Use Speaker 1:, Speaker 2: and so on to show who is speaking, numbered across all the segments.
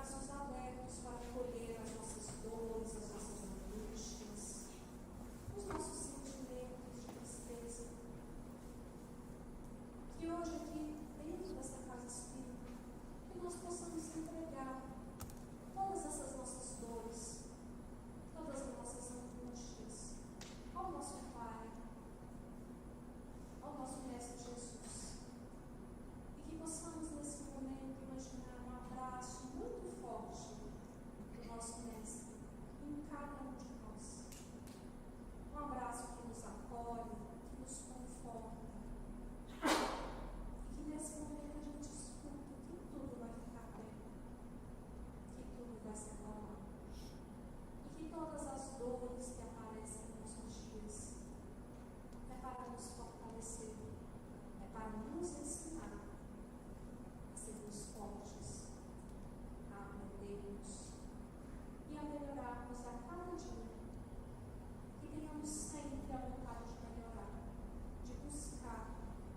Speaker 1: braços abertos para acolher as nossas dores, as nossas angústias, os nossos sentimentos de tristeza. Que hoje aqui, dentro dessa casa espírita, que nós possamos entregar todas essas nossas dores, todas as nossas angústias ao nosso Pai, ao nosso Mestre Jesus. E que possamos nesse momento imaginar um abraço muito forte do nosso Mestre em cada um de nós. Um abraço que nos acolhe, que nos conforta. E que nesse momento a gente escuta que tudo vai ficar bem, que tudo vai se acalmar. E que todas as dores que aparecem nos nossos dias é para nos fortalecer, é para nos ensinar a sermos fortes, a aprendermos e a melhorarmos a cada dia. Que tenhamos sempre a vontade de melhorar, de buscar,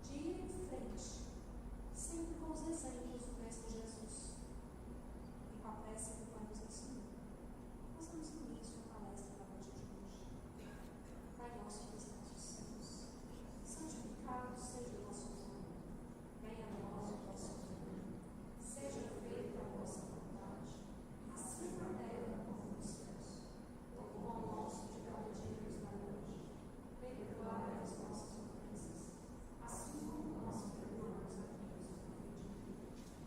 Speaker 1: de ir em frente, sempre com os exemplos do Mestre Jesus e com a prece que vai nos ensinar. Nós damos início à palestra da noite de hoje. Pai nosso que estás nos céus, santificado seja o vosso nome. Venha a nós o vosso reino. Seja feita a vossa vontade, assim na terra como nos céus. O pão nosso de cada dia nos dai hoje. Perdoai as nossas ofensas, assim como nós perdoamos a quem nos ofende.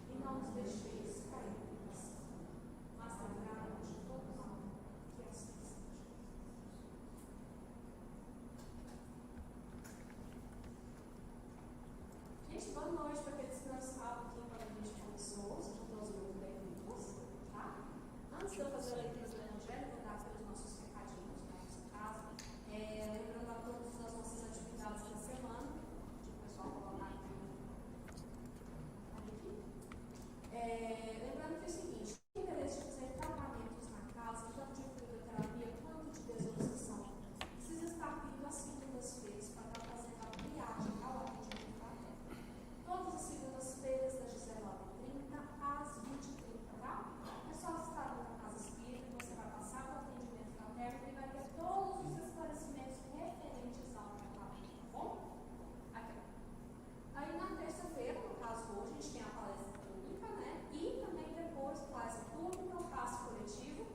Speaker 1: E não nos deixeis cair em tentação, mas livrai-nos de todo mal, que assim seja. Gente, boa noite para aqueles que não estavam aqui quando a gente começou, sejam todos muito bem-vindos, tá? Antes de eu fazer a leitura do Evangelho, vou dar pelos nossos recadinhos na nossa casa, lembrando a todos das nossas atividades da semana, de o pessoal colocar aqui. Lembrando que é o seguinte, tem interesse de fazer tratamentos na casa, tanto de fluidoterapia quanto de desossação, precisa estar vindo às segundas-feiras para estar fazendo a triagem ao atendimento fraterno. Todas as segundas-feiras, das 19h30 às 20h30, tá? É só estar na casa espírita, você vai passar o atendimento fraterno e vai ter todos os esclarecimentos referentes ao tratamento, tá bom? Aqui. Aí na terça-feira, no caso hoje, a gente tem a palestra pública, né? E também depois palestra pública, o passe coletivo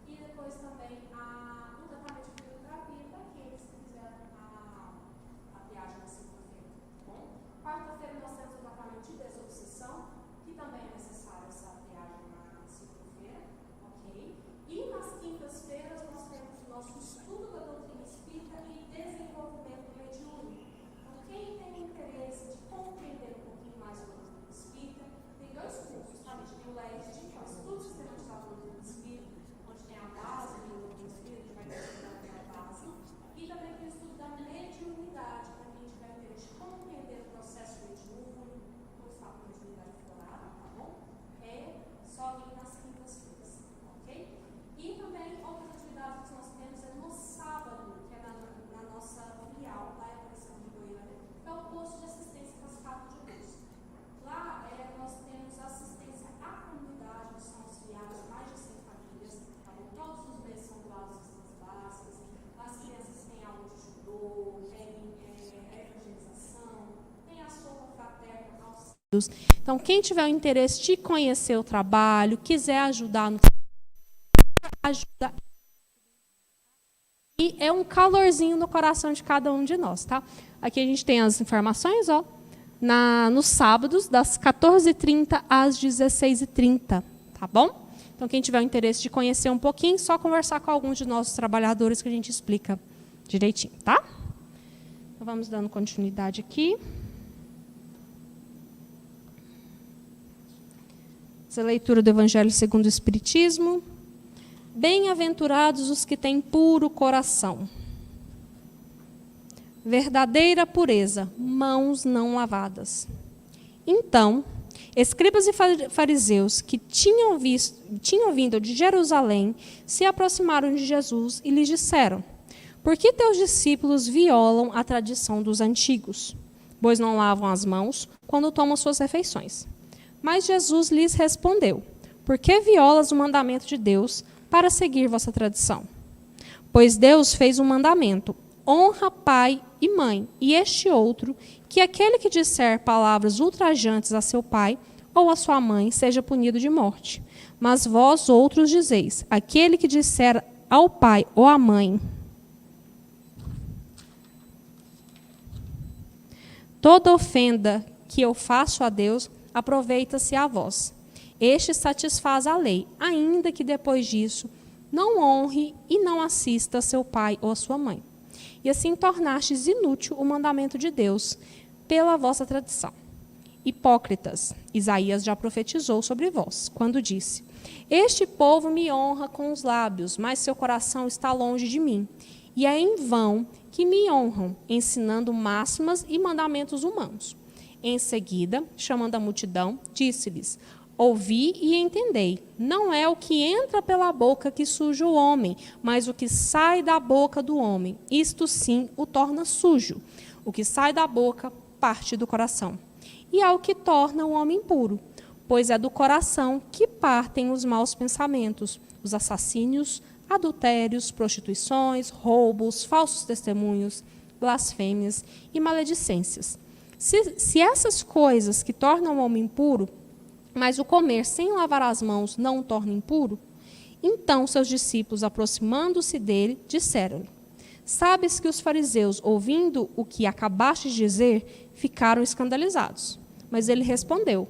Speaker 1: e depois também o tratamento de fluidoterapia para aqueles que fizeram a viagem na segunda-feira, tá bom? Quarta-feira nós temos o tratamento de desobsessão, que também é necessário essa viagem na segunda-feira, ok? E nas quintas-feiras nós temos o nosso estudo da doutrina espírita e desenvolvimento mediúnico. Então, quem tem interesse de compreender um pouquinho mais sobre a doutrina espírita, tem dois cursos, tá? A gente tem o LESD, que é o estudo sistematizado da doutrina espírita, onde tem a base da doutrina espírita, que vai ter a base, e também tem o estudo da mediunidade, para quem tiver interesse de compreender o processo mediúnico, como está com a mediunidade florada, tá bom? É só vir nas quintas-feiras, ok? E também outras atividades que nós temos é no sábado, que é na nossa filial, lá em Aparecida de Goiânia, que é o posto de assistência Cascata de Luz. Lá nós temos assistência à comunidade, que são auxiliados mais de 100 famílias, tá bom? Todos os meses são doadas cestas básicas, as crianças têm aula de judô, tem evangelização, tem a sopa fraterna, auxílios. Então, quem tiver o interesse de conhecer o trabalho, quiser ajudar no ajuda. E é um calorzinho no coração de cada um de nós, tá? Aqui a gente tem as informações, ó, nos sábados, das 14h30 às 16h30, tá bom? Então, quem tiver o interesse de conhecer um pouquinho, só conversar com alguns de nossos trabalhadores que a gente explica direitinho, tá? Então, vamos dando continuidade aqui. Essa leitura do Evangelho segundo o Espiritismo. Bem-aventurados os que têm puro coração. Verdadeira pureza, mãos não lavadas. Então, escribas e fariseus que tinham vindo de Jerusalém se aproximaram de Jesus e lhes disseram: por que teus discípulos violam a tradição dos antigos, pois não lavam as mãos quando tomam suas refeições? Mas Jesus lhes respondeu:
Speaker 2: por que violas o mandamento de Deus para seguir vossa tradição? Pois Deus fez um mandamento: honra pai e mãe, e este outro, que aquele que disser palavras ultrajantes a seu pai ou a sua mãe seja punido de morte. Mas vós outros dizeis: aquele que disser ao pai ou à mãe, toda ofenda que eu faço a Deus, aproveita-se a vós. Este satisfaz a lei, ainda que depois disso não honre e não assista a seu pai ou a sua mãe. E assim tornastes inútil o mandamento de Deus pela vossa tradição. Hipócritas, Isaías já profetizou sobre vós, quando disse: este povo me honra com os lábios, mas seu coração está longe de mim. E é em vão que me honram, ensinando máximas e mandamentos humanos. Em seguida, chamando a multidão, disse-lhes: ouvi e entendei. Não é o que entra pela boca que suja o homem, mas o que sai da boca do homem. Isto sim o torna sujo. O que sai da boca parte do coração. E é o que torna o homem impuro, pois é do coração que partem os maus pensamentos, os assassínios, adultérios, prostituições, roubos, falsos testemunhos, blasfêmias e maledicências. Se essas coisas que tornam o homem impuro, mas o comer sem lavar as mãos não o torna impuro, então seus discípulos, aproximando-se dele, disseram-lhe: sabes que os fariseus, ouvindo o que acabaste de dizer, ficaram escandalizados. Mas ele respondeu: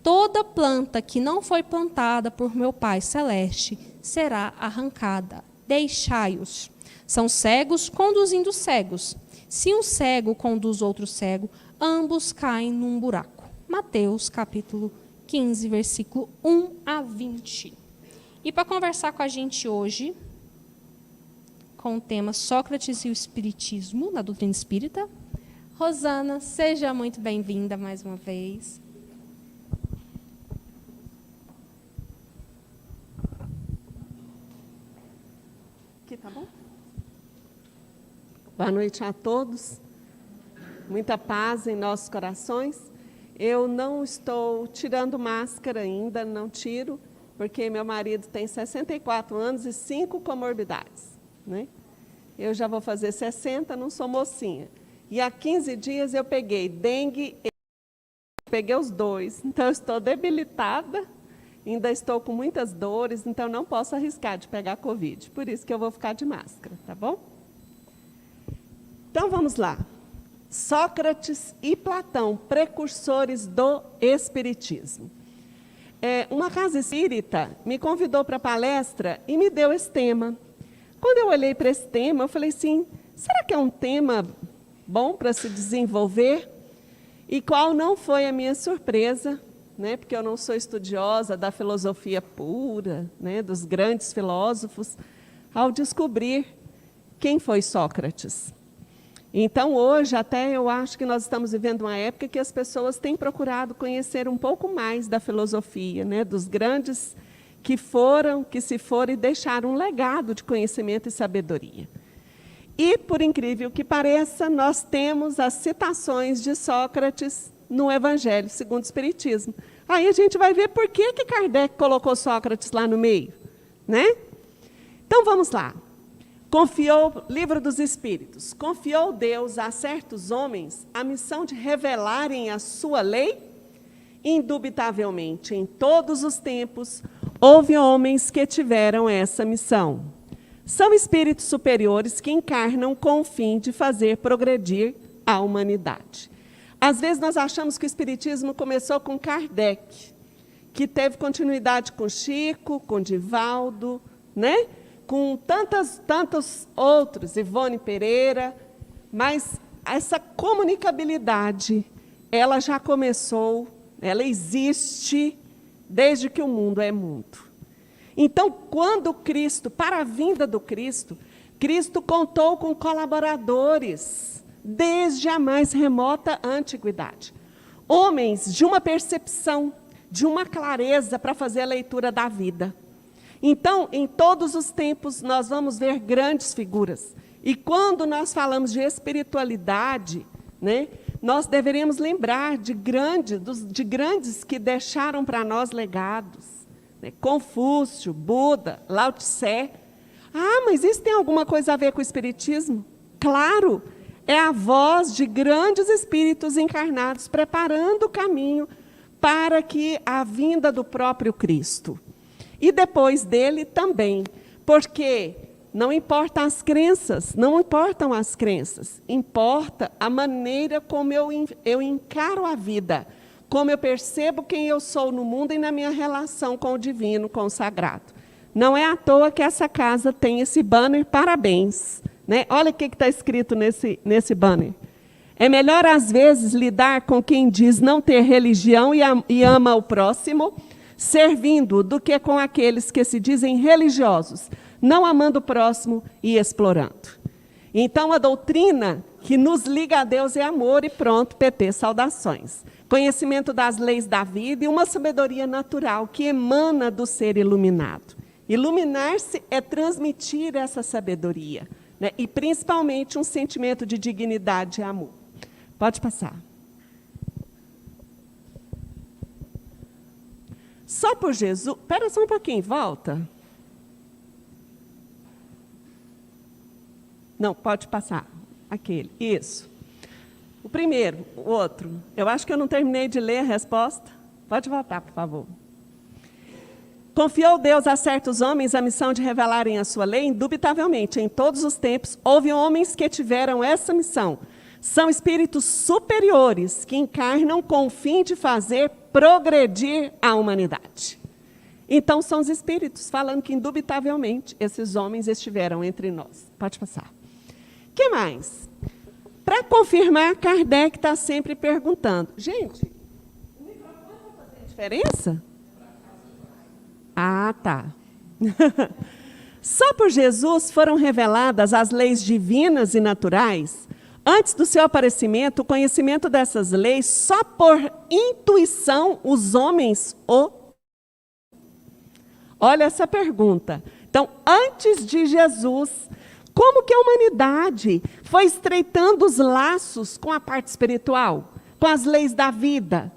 Speaker 2: toda planta que não foi plantada por meu Pai Celeste será arrancada. Deixai-os. São cegos conduzindo cegos. Se um cego conduz outro cego, ambos caem num buraco. Mateus, capítulo 15, versículo 1 a 20. E para conversar com a gente hoje, com o tema Sócrates e o Espiritismo, na doutrina espírita, Rosana, seja muito bem-vinda mais uma vez.
Speaker 3: Aqui, tá bom? Boa noite a todos. Muita paz em nossos corações. Eu não estou tirando máscara ainda, não tiro, porque meu marido tem 64 anos e 5 comorbidades, né? Eu já vou fazer 60, não sou mocinha. E há 15 dias eu peguei dengue e peguei os dois. Então, eu estou debilitada, ainda estou com muitas dores, então não posso arriscar de pegar Covid. Por isso que eu vou ficar de máscara, tá bom? Então, vamos lá. Sócrates e Platão, precursores do Espiritismo. Uma casa espírita me convidou para a palestra e me deu esse tema. Quando eu olhei para esse tema, eu falei assim, será que é um tema bom para se desenvolver? E qual não foi a minha surpresa, né? Porque eu não sou estudiosa da filosofia pura, né? Dos grandes filósofos, ao descobrir quem foi Sócrates. Então, hoje, até eu acho que nós estamos vivendo uma época que as pessoas têm procurado conhecer um pouco mais da filosofia, né? Dos grandes que se foram e deixaram um legado de conhecimento e sabedoria. E, por incrível que pareça, nós temos as citações de Sócrates no Evangelho segundo o Espiritismo. Aí a gente vai ver por que Kardec colocou Sócrates lá no meio, né? Então, vamos lá. Livro dos Espíritos. Confiou Deus a certos homens a missão de revelarem a sua lei? Indubitavelmente, em todos os tempos, houve homens que tiveram essa missão. São espíritos superiores que encarnam com o fim de fazer progredir a humanidade. Às vezes nós achamos que o Espiritismo começou com Kardec, que teve continuidade com Chico, com Divaldo, né? Com tantos outros, Ivone Pereira, mas essa comunicabilidade, ela já começou, ela existe desde que o mundo é mundo. Então, quando Cristo, para a vinda do Cristo, Cristo contou com colaboradores desde a mais remota antiguidade. Homens de uma percepção, de uma clareza para fazer a leitura da vida. Então, em todos os tempos, nós vamos ver grandes figuras. E quando nós falamos de espiritualidade, né, nós deveríamos lembrar de grandes que deixaram para nós legados, né? Confúcio, Buda, Lao Tse. Ah, mas isso tem alguma coisa a ver com o Espiritismo? Claro, é a voz de grandes espíritos encarnados preparando o caminho para que a vinda do próprio Cristo. E depois dele também, porque não importam as crenças, importa a maneira como eu encaro a vida, como eu percebo quem eu sou no mundo e na minha relação com o divino, com o sagrado. Não é à toa que essa casa tem esse banner, parabéns. Né? Olha o que está escrito nesse banner. É melhor, às vezes, lidar com quem diz não ter religião e ama o próximo, servindo, do que com aqueles que se dizem religiosos, não amando o próximo e explorando. Então, a doutrina que nos liga a Deus é amor e pronto, PT, saudações. Conhecimento das leis da vida e uma sabedoria natural que emana do ser iluminado. Iluminar-se é transmitir essa sabedoria, né? E, principalmente, um sentimento de dignidade e amor. Pode passar. Só por Jesus... Espera só um pouquinho, volta. Não, pode passar. Aquele, isso. O primeiro, o outro. Eu acho que eu não terminei de ler a resposta. Pode voltar, por favor. Confiou Deus a certos homens a missão de revelarem a sua lei? Indubitavelmente, em todos os tempos, houve homens que tiveram essa missão. São espíritos superiores que encarnam com o fim de fazer progredir a humanidade. Então, são os espíritos falando que, indubitavelmente, esses homens estiveram entre nós. Pode passar. O que mais? Para confirmar, Kardec está sempre perguntando. Gente, o microfone vai fazer diferença? Ah, tá. Só por Jesus foram reveladas as leis divinas e naturais. Antes do seu aparecimento, o conhecimento dessas leis, só por intuição, os homens o... Olha essa pergunta. Então, antes de Jesus, como que a humanidade foi estreitando os laços com a parte espiritual, com as leis da vida?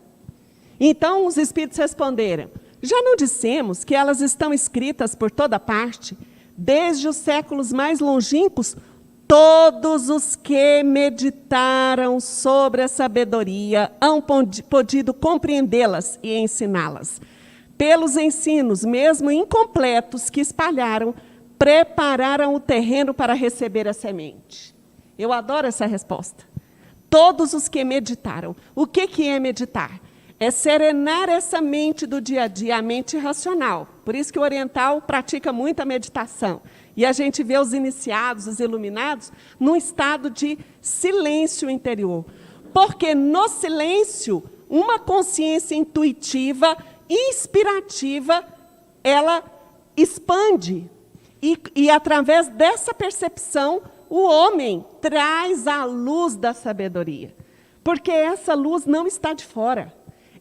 Speaker 3: Então, os espíritos responderam, já não dissemos que elas estão escritas por toda parte, desde os séculos mais longínquos, todos os que meditaram sobre a sabedoria hão podido compreendê-las e ensiná-las. Pelos ensinos, mesmo incompletos, que espalharam, prepararam o terreno para receber a semente. Eu adoro essa resposta. Todos os que meditaram. O que é meditar? É serenar essa mente do dia a dia, a mente racional. Por isso que o oriental pratica muita meditação. E a gente vê os iniciados, os iluminados, num estado de silêncio interior. Porque no silêncio, uma consciência intuitiva, inspirativa, ela expande. E através dessa percepção, o homem traz a luz da sabedoria. Porque essa luz não está de fora.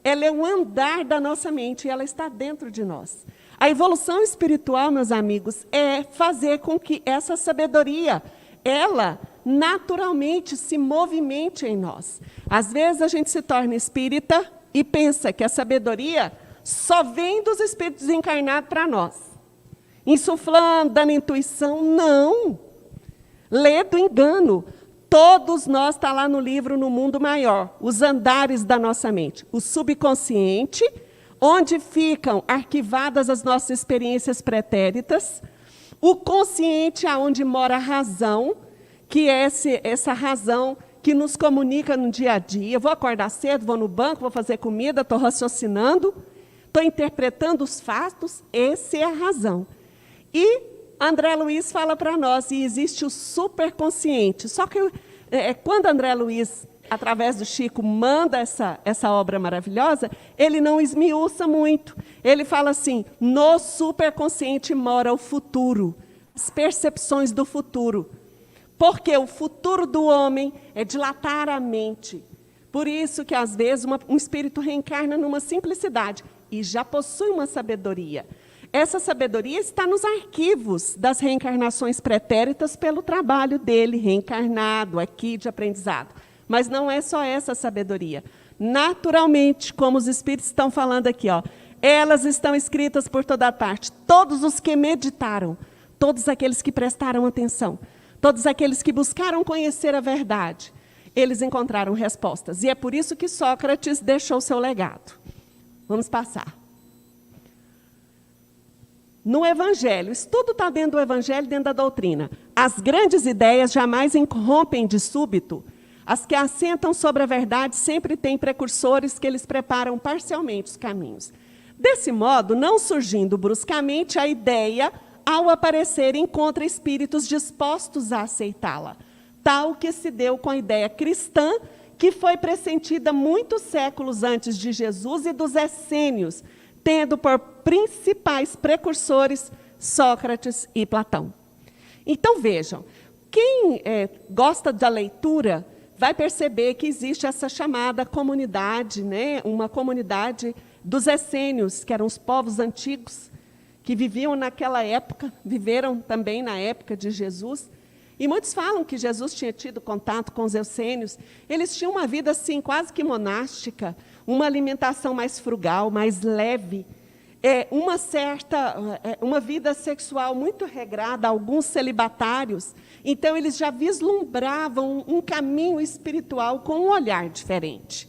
Speaker 3: Ela é o andar da nossa mente e ela está dentro de nós. A evolução espiritual, meus amigos, é fazer com que essa sabedoria, ela naturalmente se movimente em nós. Às vezes a gente se torna espírita e pensa que a sabedoria só vem dos espíritos encarnados para nós. Insuflando, dando intuição, não. Lê do engano. Todos nós, está lá no livro No Mundo Maior, os andares da nossa mente. O subconsciente, onde ficam arquivadas as nossas experiências pretéritas. O consciente, aonde mora a razão, que é essa razão que nos comunica no dia a dia. Eu vou acordar cedo, vou no banco, vou fazer comida, estou raciocinando, estou interpretando os fatos, essa é a razão. E André Luiz fala para nós, e existe o superconsciente. Só que quando André Luiz, através do Chico, manda essa obra maravilhosa, ele não esmiuça muito. Ele fala assim, no superconsciente mora o futuro, as percepções do futuro. Porque o futuro do homem é dilatar a mente. Por isso que, às vezes, um espírito reencarna numa simplicidade e já possui uma sabedoria. Essa sabedoria está nos arquivos das reencarnações pretéritas pelo trabalho dele, reencarnado, aqui de aprendizado. Mas não é só essa sabedoria. Naturalmente, como os espíritos estão falando aqui, ó, Elas estão escritas por toda parte. Todos os que meditaram, todos aqueles que prestaram atenção, todos aqueles que buscaram conhecer a verdade, eles encontraram respostas. E é por isso que Sócrates deixou seu legado. Vamos passar. No Evangelho, isso tudo está dentro do Evangelho, dentro da doutrina. As grandes ideias jamais irrompem de súbito. As que assentam sobre a verdade sempre têm precursores que eles preparam parcialmente os caminhos. Desse modo, não surgindo bruscamente, a ideia, ao aparecer, encontra espíritos dispostos a aceitá-la. Tal que se deu com a ideia cristã, que foi pressentida muitos séculos antes de Jesus e dos essênios, tendo por principais precursores Sócrates e Platão. Então, vejam, quem gosta da leitura vai perceber que existe essa chamada comunidade, né? Uma comunidade dos essênios, que eram os povos antigos, que viviam naquela época, viveram também na época de Jesus. E muitos falam que Jesus tinha tido contato com os essênios. Eles tinham uma vida assim, quase que monástica, uma alimentação mais frugal, mais leve, uma vida sexual muito regrada, alguns celibatários. Então, eles já vislumbravam um caminho espiritual com um olhar diferente.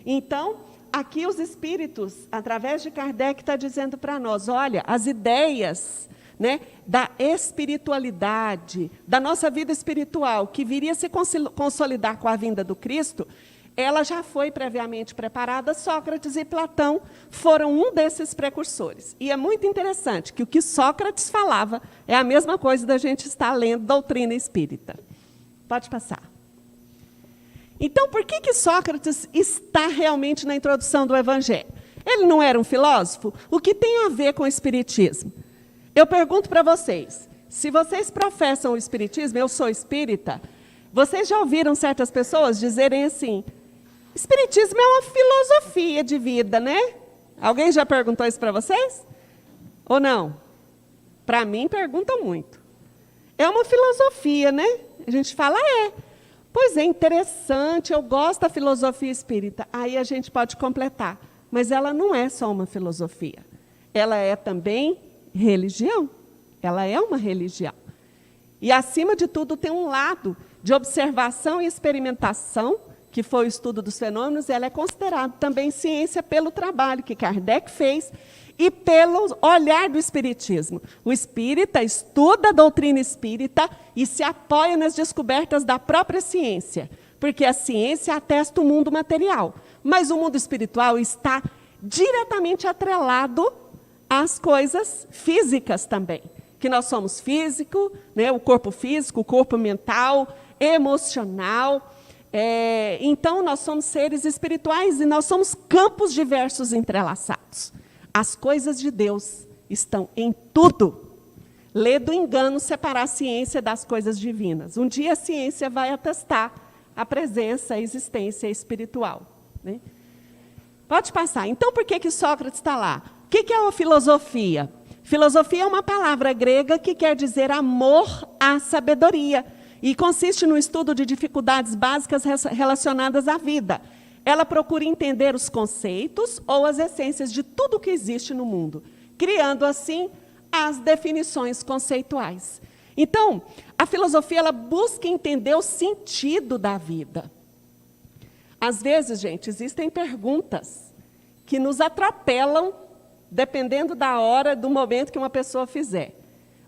Speaker 3: Então, aqui os espíritos, através de Kardec, está dizendo para nós, olha, as ideias, né, da espiritualidade, da nossa vida espiritual, que viria se consolidar com a vinda do Cristo, ela já foi previamente preparada. Sócrates e Platão foram um desses precursores. E é muito interessante que o que Sócrates falava é a mesma coisa da gente estar lendo doutrina espírita. Pode passar. Então, por que Sócrates está realmente na introdução do Evangelho? Ele não era um filósofo? O que tem a ver com o espiritismo? Eu pergunto para vocês, se vocês professam o espiritismo, eu sou espírita, vocês já ouviram certas pessoas dizerem assim, espiritismo é uma filosofia de vida, né? Alguém já perguntou isso para vocês? Ou não? Para mim, perguntam muito. É uma filosofia, né? A gente fala, Pois é, interessante, eu gosto da filosofia espírita. Aí a gente pode completar. Mas ela não é só uma filosofia. Ela é também religião. Ela é uma religião. E, acima de tudo, tem um lado de observação e experimentação, que foi o estudo dos fenômenos, ela é considerada também ciência pelo trabalho que Kardec fez e pelo olhar do espiritismo. O espírita estuda a doutrina espírita e se apoia nas descobertas da própria ciência, porque a ciência atesta o mundo material, mas o mundo espiritual está diretamente atrelado às coisas físicas também, que nós somos físico, né, o corpo físico, o corpo mental, emocional. Então, nós somos seres espirituais e nós somos campos diversos entrelaçados. As coisas de Deus estão em tudo. Lê do engano separar a ciência das coisas divinas. Um dia a ciência vai atestar a presença, a existência espiritual, né? Pode passar. Então, por que Sócrates está lá? O que é a filosofia? Filosofia é uma palavra grega que quer dizer amor à sabedoria e consiste no estudo de dificuldades básicas relacionadas à vida. Ela procura entender os conceitos ou as essências de tudo que existe no mundo, criando, assim, as definições conceituais. Então, a filosofia ela busca entender o sentido da vida. Às vezes, gente, existem perguntas que nos atropelam, dependendo da hora, do momento que uma pessoa fizer.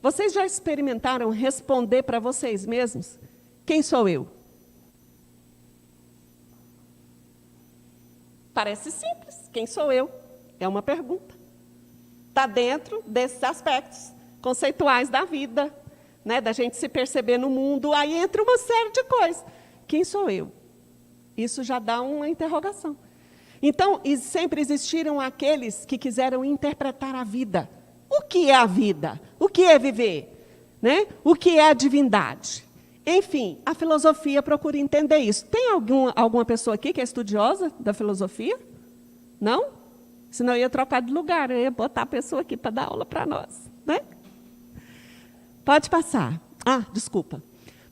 Speaker 3: Vocês já experimentaram responder para vocês mesmos? Quem sou eu? Parece simples. Quem sou eu? É uma pergunta. Está dentro desses aspectos conceituais da vida, né, da gente se perceber no mundo. Aí entra uma série de coisas. Quem sou eu? Isso já dá uma interrogação. Então, sempre existiram aqueles que quiseram interpretar a vida. O que é a vida? O que é viver? Né? O que é a divindade? Enfim, a filosofia procura entender isso. Tem alguma pessoa aqui que é estudiosa da filosofia? Não? Senão eu ia trocar de lugar, eu ia botar a pessoa aqui para dar aula para nós, né? Pode passar. Desculpa.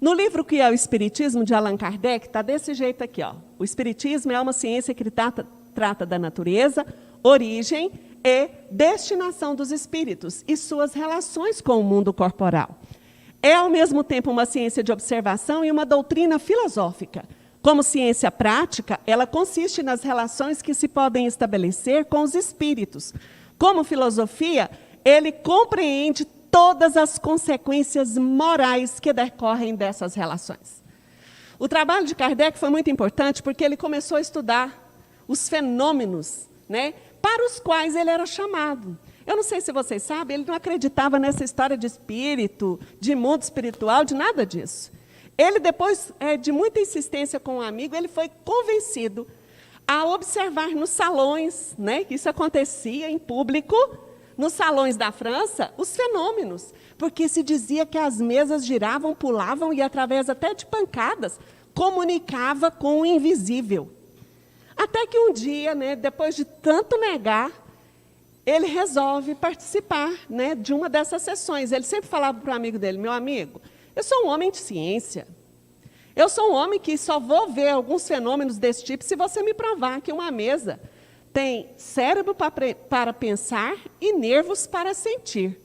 Speaker 3: No livro que é o Espiritismo, de Allan Kardec, está desse jeito aqui, ó. O Espiritismo é uma ciência que trata da natureza, origem, e destinação dos espíritos e suas relações com o mundo corporal. É, ao mesmo tempo, uma ciência de observação e uma doutrina filosófica. Como ciência prática, ela consiste nas relações que se podem estabelecer com os espíritos. Como filosofia, ele compreende todas as consequências morais que decorrem dessas relações. O trabalho de Kardec foi muito importante porque ele começou a estudar os fenômenos, né, para os quais ele era chamado. Eu não sei se vocês sabem, ele não acreditava nessa história de espírito, de mundo espiritual, de nada disso. Ele, depois de muita insistência com um amigo, ele foi convencido a observar nos salões, né, que isso acontecia em público, nos salões da França, os fenômenos. Porque se dizia que as mesas giravam, pulavam e, através até de pancadas, comunicava com o invisível. Até que um dia, né, depois de tanto negar, ele resolve participar, né, de uma dessas sessões. Ele sempre falava para o amigo dele: meu amigo, eu sou um homem de ciência. Eu sou um homem que só vou ver alguns fenômenos desse tipo se você me provar que uma mesa tem cérebro para pensar e nervos para sentir.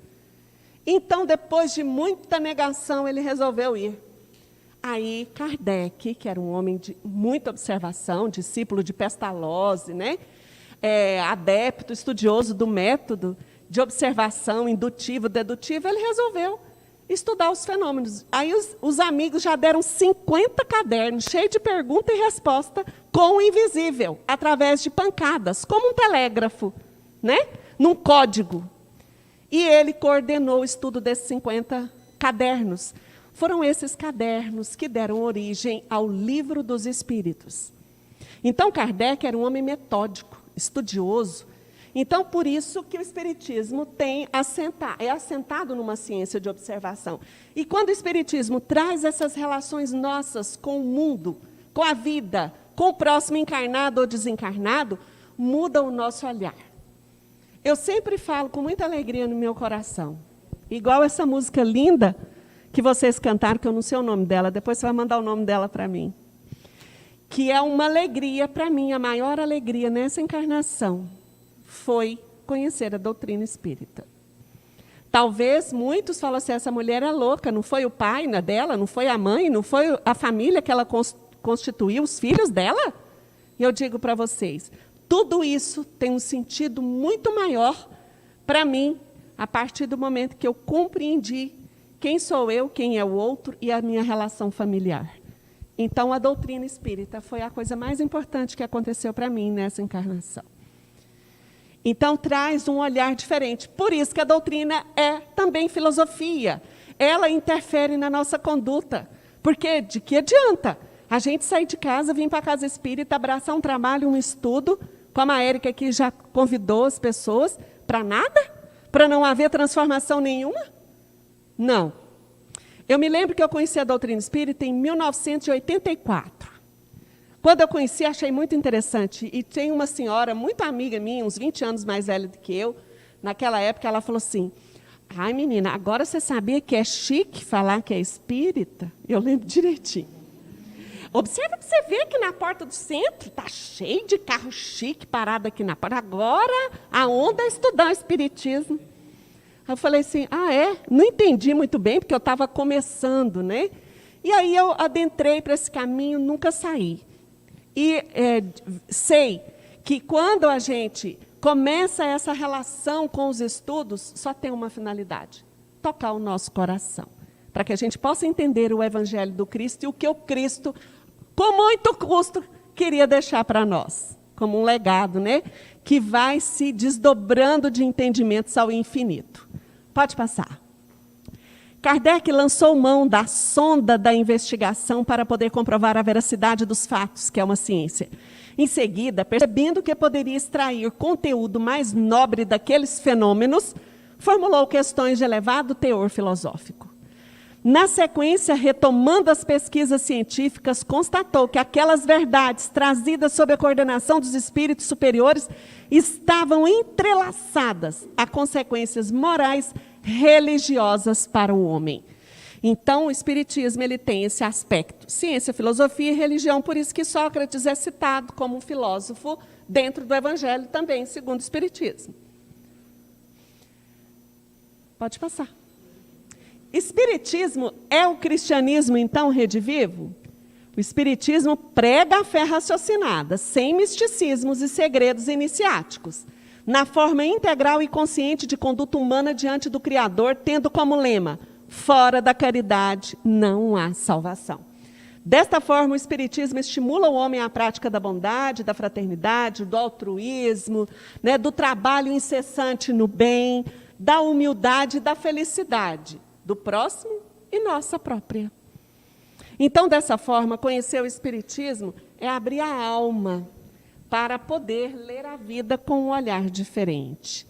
Speaker 3: Então, depois de muita negação, ele resolveu ir. Aí, Kardec, que era um homem de muita observação, discípulo de Pestalozzi, né? Adepto, estudioso do método de observação indutivo, dedutivo, ele resolveu estudar os fenômenos. Aí os amigos já deram 50 cadernos, cheios de pergunta e resposta, com o invisível, através de pancadas, como um telégrafo, né? Num código. E ele coordenou o estudo desses 50 cadernos. Foram esses cadernos que deram origem ao Livro dos Espíritos. Então, Kardec era um homem metódico, estudioso. Então, por isso que o Espiritismo é assentado numa ciência de observação. E quando o Espiritismo traz essas relações nossas com o mundo, com a vida, com o próximo encarnado ou desencarnado, muda o nosso olhar. Eu sempre falo com muita alegria no meu coração, igual essa música linda que vocês cantaram, que eu não sei o nome dela, depois você vai mandar o nome dela para mim, que é uma alegria para mim, a maior alegria nessa encarnação foi conhecer a doutrina espírita. Talvez muitos falam assim: essa mulher é louca, não foi o pai dela, não foi a mãe, não foi a família que ela constituiu, os filhos dela? E eu digo para vocês, tudo isso tem um sentido muito maior para mim, a partir do momento que eu compreendi quem sou eu, quem é o outro e a minha relação familiar. Então, a doutrina espírita foi a coisa mais importante que aconteceu para mim nessa encarnação. Então, traz um olhar diferente. Por isso que a doutrina é também filosofia. Ela interfere na nossa conduta. Porque de que adianta a gente sair de casa, vir para a casa espírita, abraçar um trabalho, um estudo, como a Érica aqui já convidou as pessoas, para nada? Para não haver transformação nenhuma? Não. Eu me lembro que eu conheci a doutrina espírita em 1984. Quando eu conheci, achei muito interessante. E tem uma senhora, muito amiga minha, uns 20 anos mais velha do que eu, naquela época, ela falou assim: ai, menina, agora você sabia que é chique falar que é espírita? Eu lembro direitinho. Observa para você ver que na porta do centro está cheio de carro chique parado aqui na porta. Agora, a onda é estudar o espiritismo. Eu falei assim: ah, é? Não entendi muito bem, porque eu estava começando, né? E aí eu adentrei para esse caminho, nunca saí. E sei que quando a gente começa essa relação com os estudos, só tem uma finalidade: tocar o nosso coração, para que a gente possa entender o Evangelho do Cristo e o que o Cristo, com muito custo, queria deixar para nós, como um legado, né? Que vai se desdobrando de entendimentos ao infinito. Pode passar. Kardec lançou mão da sonda da investigação para poder comprovar a veracidade dos fatos, que é uma ciência. Em seguida, percebendo que poderia extrair conteúdo mais nobre daqueles fenômenos, formulou questões de elevado teor filosófico. Na sequência, retomando as pesquisas científicas, constatou que aquelas verdades trazidas sob a coordenação dos espíritos superiores estavam entrelaçadas a consequências morais religiosas para o homem. Então, o espiritismo ele tem esse aspecto: ciência, filosofia e religião. Por isso que Sócrates é citado como um filósofo dentro do Evangelho também, segundo o espiritismo. Pode passar. Espiritismo é o cristianismo, então, Rede Vivo? O Espiritismo prega a fé raciocinada, sem misticismos e segredos iniciáticos, na forma integral e consciente de conduta humana diante do Criador, tendo como lema: fora da caridade não há salvação. Desta forma, o Espiritismo estimula o homem à prática da bondade, da fraternidade, do altruísmo, né, do trabalho incessante no bem, da humildade e da felicidade do próximo e nossa própria. Então, dessa forma, conhecer o Espiritismo é abrir a alma para poder ler a vida com um olhar diferente,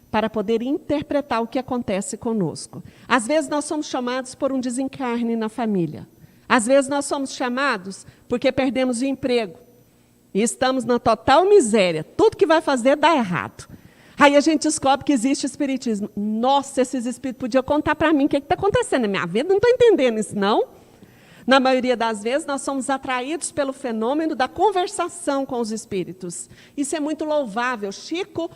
Speaker 3: para poder interpretar o que acontece conosco. Às vezes, nós somos chamados por um desencarne na família. Às vezes, nós somos chamados porque perdemos o emprego e estamos na total miséria. Tudo que vai fazer dá errado. Aí a gente descobre que existe espiritismo. Nossa, esses espíritos podiam contar para mim o que está acontecendo na minha vida. Não estou entendendo isso, não. Na maioria das vezes, nós somos atraídos pelo fenômeno da conversação com os espíritos. Isso é muito louvável. Chico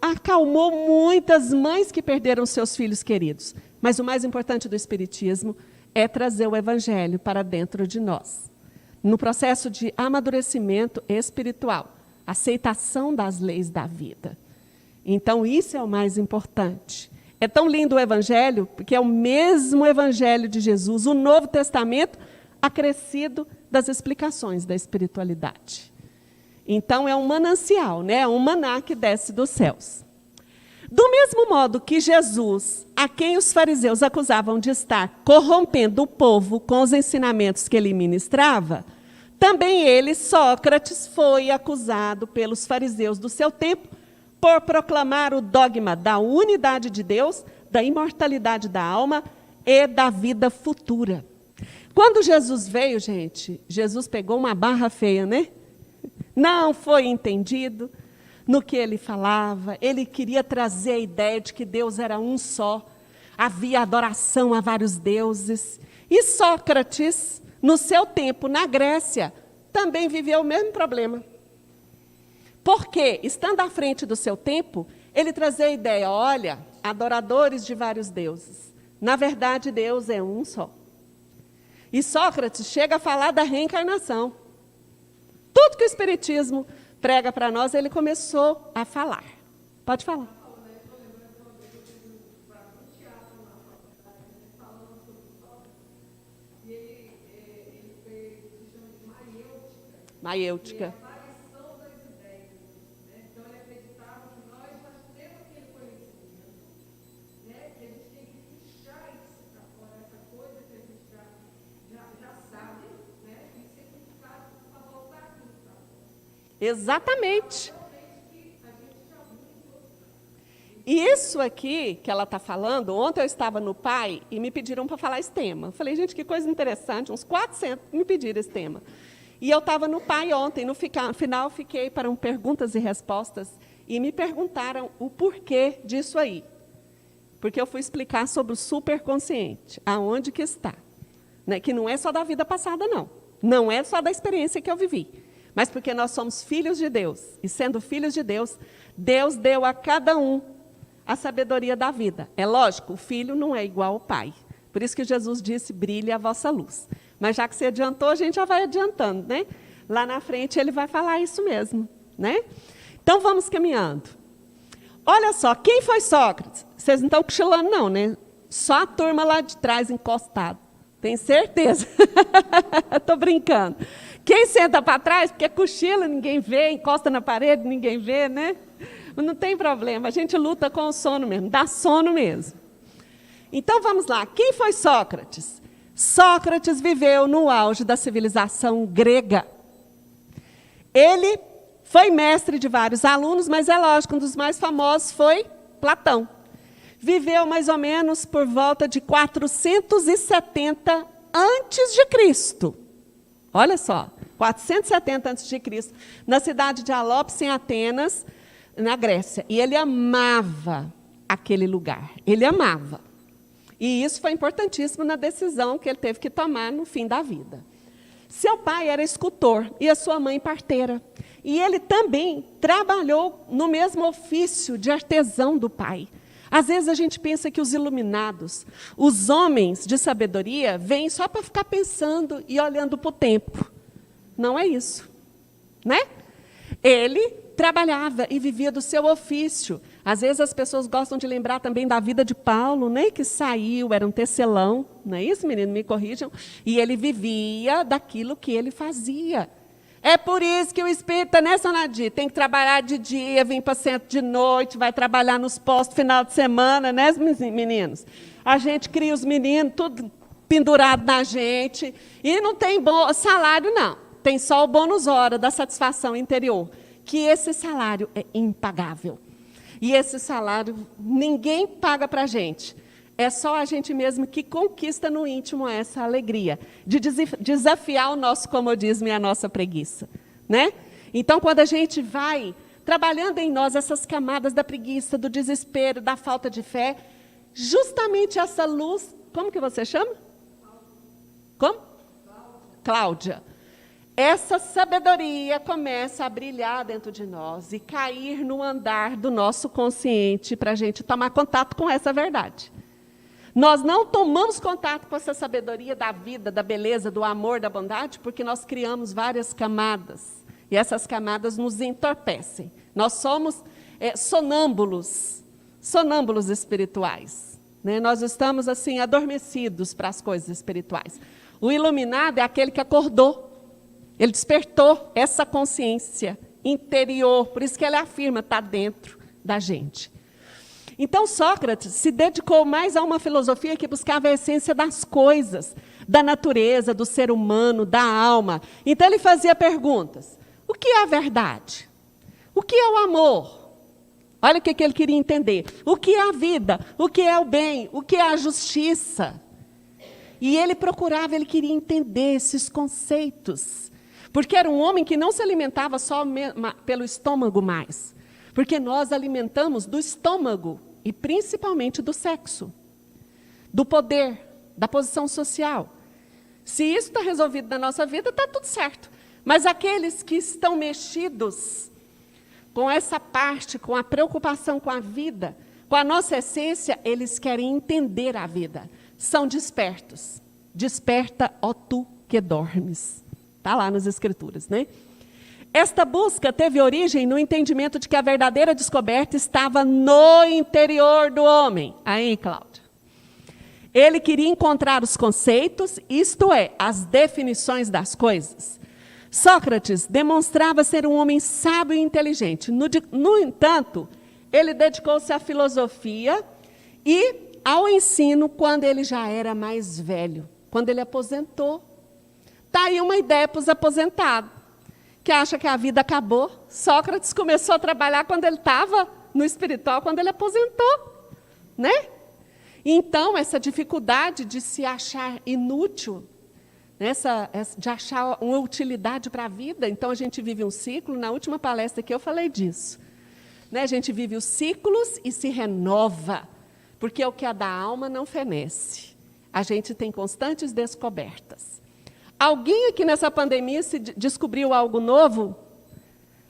Speaker 3: acalmou muitas mães que perderam seus filhos queridos. Mas o mais importante do espiritismo é trazer o evangelho para dentro de nós. No processo de amadurecimento espiritual, aceitação das leis da vida. Então, isso é o mais importante. É tão lindo o Evangelho, porque é o mesmo Evangelho de Jesus, o Novo Testamento, acrescido das explicações da espiritualidade. Então, é um manancial, né? É um maná que desce dos céus. Do mesmo modo que Jesus, a quem os fariseus acusavam de estar corrompendo o povo com os ensinamentos que ele ministrava, também ele, Sócrates, foi acusado pelos fariseus do seu tempo por proclamar o dogma da unidade de Deus, da imortalidade da alma e da vida futura. Quando Jesus veio, gente, Jesus pegou uma barra feia, né? Não foi entendido no que ele falava. Ele queria trazer a ideia de que Deus era um só. Havia adoração a vários deuses. E Sócrates, no seu tempo, na Grécia, também viveu o mesmo problema. Porque, estando à frente do seu tempo, ele trazia a ideia: olha, adoradores de vários deuses. Na verdade, Deus é um só. E Sócrates chega a falar da reencarnação. Tudo que o Espiritismo prega para nós, ele começou a falar. Pode falar. Maiêutica. Exatamente. E isso aqui que ela está falando, ontem eu estava no PAI e me pediram para falar esse tema. Eu falei, gente, que coisa interessante, uns 400 me pediram esse tema. E eu estava no PAI ontem, no final fiquei para perguntas e respostas, e me perguntaram o porquê disso aí. Porque eu fui explicar sobre o superconsciente, aonde que está. Né? Que não é só da vida passada, não. Não é só da experiência que eu vivi. Mas porque nós somos filhos de Deus. E sendo filhos de Deus, Deus deu a cada um a sabedoria da vida. É lógico, o filho não é igual ao pai. Por isso que Jesus disse, brilhe a vossa luz. Mas já que você adiantou, a gente já vai adiantando, né? Lá na frente ele vai falar isso mesmo, né? Então vamos caminhando. Olha só, quem foi Sócrates? Vocês não estão cochilando não, né? Só a turma lá de trás encostada. Tem certeza? Estou brincando. Quem senta para trás, porque cochila, ninguém vê, encosta na parede, ninguém vê, né? Não tem problema, a gente luta com o sono mesmo, dá sono mesmo. Então, vamos lá. Quem foi Sócrates? Sócrates viveu no auge da civilização grega. Ele foi mestre de vários alunos, mas é lógico, um dos mais famosos foi Platão. Viveu mais ou menos por volta de 470 antes de Cristo. Olha só, 470 a.C., na cidade de Alopes, em Atenas, na Grécia. E ele amava aquele lugar, ele amava. E isso foi importantíssimo na decisão que ele teve que tomar no fim da vida. Seu pai era escultor e a sua mãe parteira. E ele também trabalhou no mesmo ofício de artesão do pai. Às vezes a gente pensa que os iluminados, os homens de sabedoria, vêm só para ficar pensando e olhando para o tempo. Não é isso, né? Ele trabalhava e vivia do seu ofício. Às vezes as pessoas gostam de lembrar também da vida de Paulo, né? Que saiu, era um tecelão, não é isso, menino? Me corrijam. E ele vivia daquilo que ele fazia. É por isso que o espírita, né, Sonadir, tem que trabalhar de dia, vir para centro de noite, vai trabalhar nos postos final de semana, né, meninos? A gente cria os meninos, tudo pendurado na gente, e não tem bom salário, não. Tem só o bônus hora da satisfação interior, que esse salário é impagável. E esse salário ninguém paga para a gente. É só a gente mesmo que conquista no íntimo essa alegria, de desafiar o nosso comodismo e a nossa preguiça, né? Então, quando a gente vai trabalhando em nós essas camadas da preguiça, do desespero, da falta de fé, justamente essa luz, como que você chama? Como? Cláudia. Essa sabedoria começa a brilhar dentro de nós e cair no andar do nosso consciente para a gente tomar contato com essa verdade. Nós não tomamos contato com essa sabedoria da vida, da beleza, do amor, da bondade, porque nós criamos várias camadas. E essas camadas nos entorpecem. Nós somos sonâmbulos espirituais, né? Nós estamos assim adormecidos para as coisas espirituais. O iluminado é aquele que acordou. Ele despertou essa consciência interior. Por isso que ele afirma, está dentro da gente. Então, Sócrates se dedicou mais a uma filosofia que buscava a essência das coisas, da natureza, do ser humano, da alma. Então, ele fazia perguntas. O que é a verdade? O que é o amor? Olha o que ele queria entender. O que é a vida? O que é o bem? O que é a justiça? E ele procurava, ele queria entender esses conceitos. Porque era um homem que não se alimentava só pelo estômago mais. Porque nós alimentamos do estômago e principalmente do sexo, do poder, da posição social. Se isso está resolvido na nossa vida, está tudo certo. Mas aqueles que estão mexidos com essa parte, com a preocupação com a vida, com a nossa essência, eles querem entender a vida. São despertos. Desperta, ó tu que dormes. Está lá nas Escrituras, né? Esta busca teve origem no entendimento de que a verdadeira descoberta estava no interior do homem. Aí, Cláudia. Ele queria encontrar os conceitos, isto é, as definições das coisas. Sócrates demonstrava ser um homem sábio e inteligente. No entanto, ele dedicou-se à filosofia e ao ensino quando ele já era mais velho, quando ele aposentou. Está aí uma ideia para os aposentados, que acha que a vida acabou. Sócrates começou a trabalhar quando ele estava no espiritual, quando ele aposentou, né? Então, essa dificuldade de se achar inútil, de achar uma utilidade para a vida, então a gente vive um ciclo, na última palestra que eu falei disso. Né? A gente vive os ciclos e se renova, porque o que é da alma não fenece. A gente tem constantes descobertas. Alguém aqui nessa pandemia se descobriu algo novo?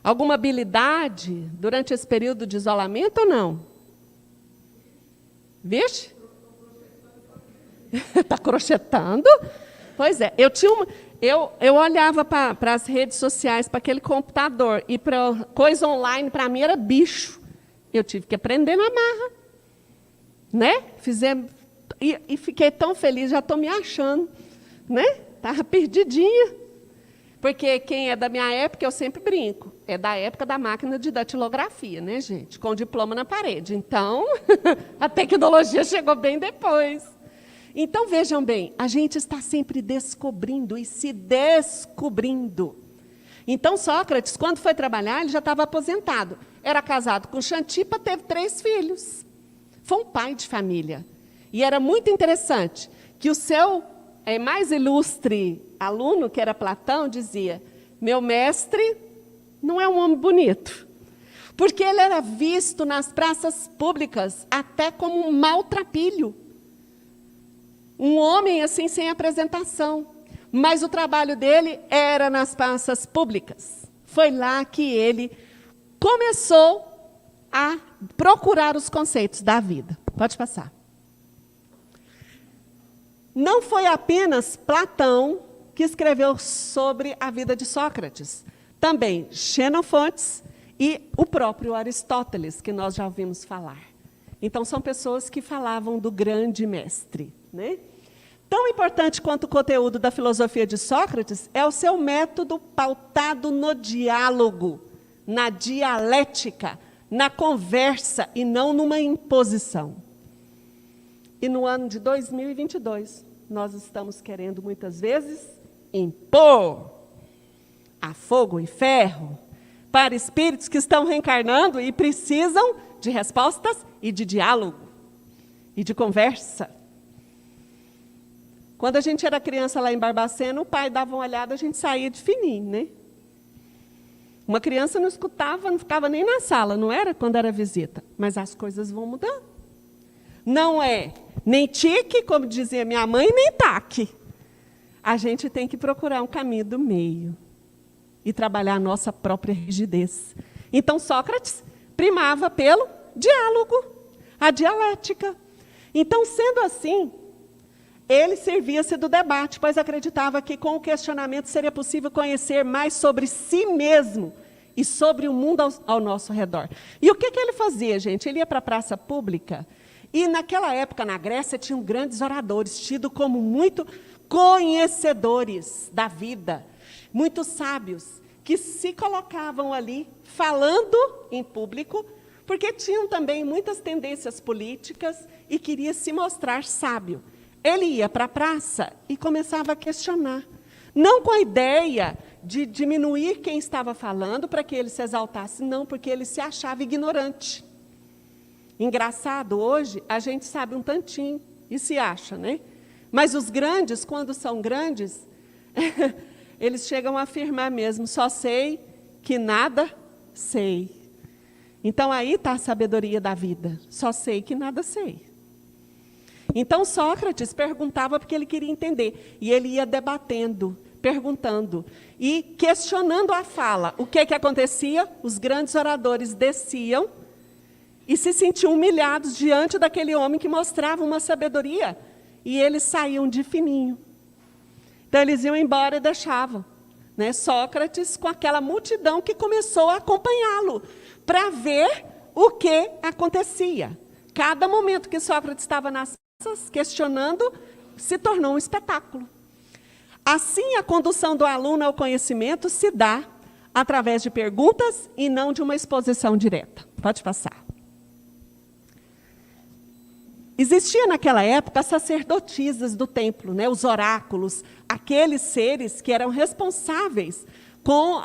Speaker 3: Alguma habilidade durante esse período de isolamento ou não? Vixe? Está crochetando? Pois é. Eu olhava para as redes sociais, para aquele computador, e para coisa online, para mim era bicho. Eu tive que aprender na marra. Né? E fiquei tão feliz, já estou me achando. Né? Estava perdidinha. Porque quem é da minha época, eu sempre brinco, é da época da máquina de datilografia, né, gente? Com diploma na parede. Então, a tecnologia chegou bem depois. Então, vejam bem, a gente está sempre descobrindo e se descobrindo. Então, Sócrates, quando foi trabalhar, ele já estava aposentado. Era casado com Xantipa, teve 3 filhos. Foi um pai de família. E era muito interessante que o seu mais ilustre aluno, que era Platão, dizia: meu mestre não é um homem bonito, porque ele era visto nas praças públicas até como um maltrapilho, um homem assim sem apresentação, mas o trabalho dele era nas praças públicas. Foi lá que ele começou a procurar os conceitos da vida. Pode passar. Não foi apenas Platão que escreveu sobre a vida de Sócrates. Também Xenofontes e o próprio Aristóteles, que nós já ouvimos falar. Então, são pessoas que falavam do grande mestre, né? Tão importante quanto o conteúdo da filosofia de Sócrates é o seu método pautado no diálogo, na dialética, na conversa e não numa imposição. E no ano de 2022, nós estamos querendo muitas vezes impor a fogo e ferro para espíritos que estão reencarnando e precisam de respostas e de diálogo e de conversa. Quando a gente era criança lá em Barbacena, o pai dava uma olhada, a gente saía de fininho, né? Uma criança não escutava, não ficava nem na sala, não era quando era visita. Mas as coisas vão mudando. Não é nem tique, como dizia minha mãe, nem taque. A gente tem que procurar um caminho do meio e trabalhar a nossa própria rigidez. Então, Sócrates primava pelo diálogo, a dialética. Então, sendo assim, ele servia-se do debate, pois acreditava que com o questionamento seria possível conhecer mais sobre si mesmo e sobre o mundo ao nosso redor. E o que ele fazia, gente? Ele ia para a praça pública e, naquela época, na Grécia, tinham grandes oradores, tidos como muito conhecedores da vida, muito sábios, que se colocavam ali falando em público, porque tinham também muitas tendências políticas e queria se mostrar sábio. Ele ia para a praça e começava a questionar. Não com a ideia de diminuir quem estava falando para que ele se exaltasse, não, porque ele se achava ignorante. Engraçado, hoje a gente sabe um tantinho e se acha, né? Mas os grandes, quando são grandes, eles chegam a afirmar mesmo, só sei que nada sei. Então aí está a sabedoria da vida, só sei que nada sei. Então, Sócrates perguntava porque ele queria entender. E ele ia debatendo, perguntando e questionando a fala. O que acontecia? Os grandes oradores desciam e se sentiam humilhados diante daquele homem que mostrava uma sabedoria. E eles saíam de fininho. Então, eles iam embora e deixavam, né, Sócrates com aquela multidão que começou a acompanhá-lo para ver o que acontecia. Cada momento que Sócrates estava nas questionando, se tornou um espetáculo. Assim, a condução do aluno ao conhecimento se dá através de perguntas e não de uma exposição direta. Pode passar. Existia naquela época as sacerdotisas do templo, né, os oráculos, aqueles seres que eram responsáveis com,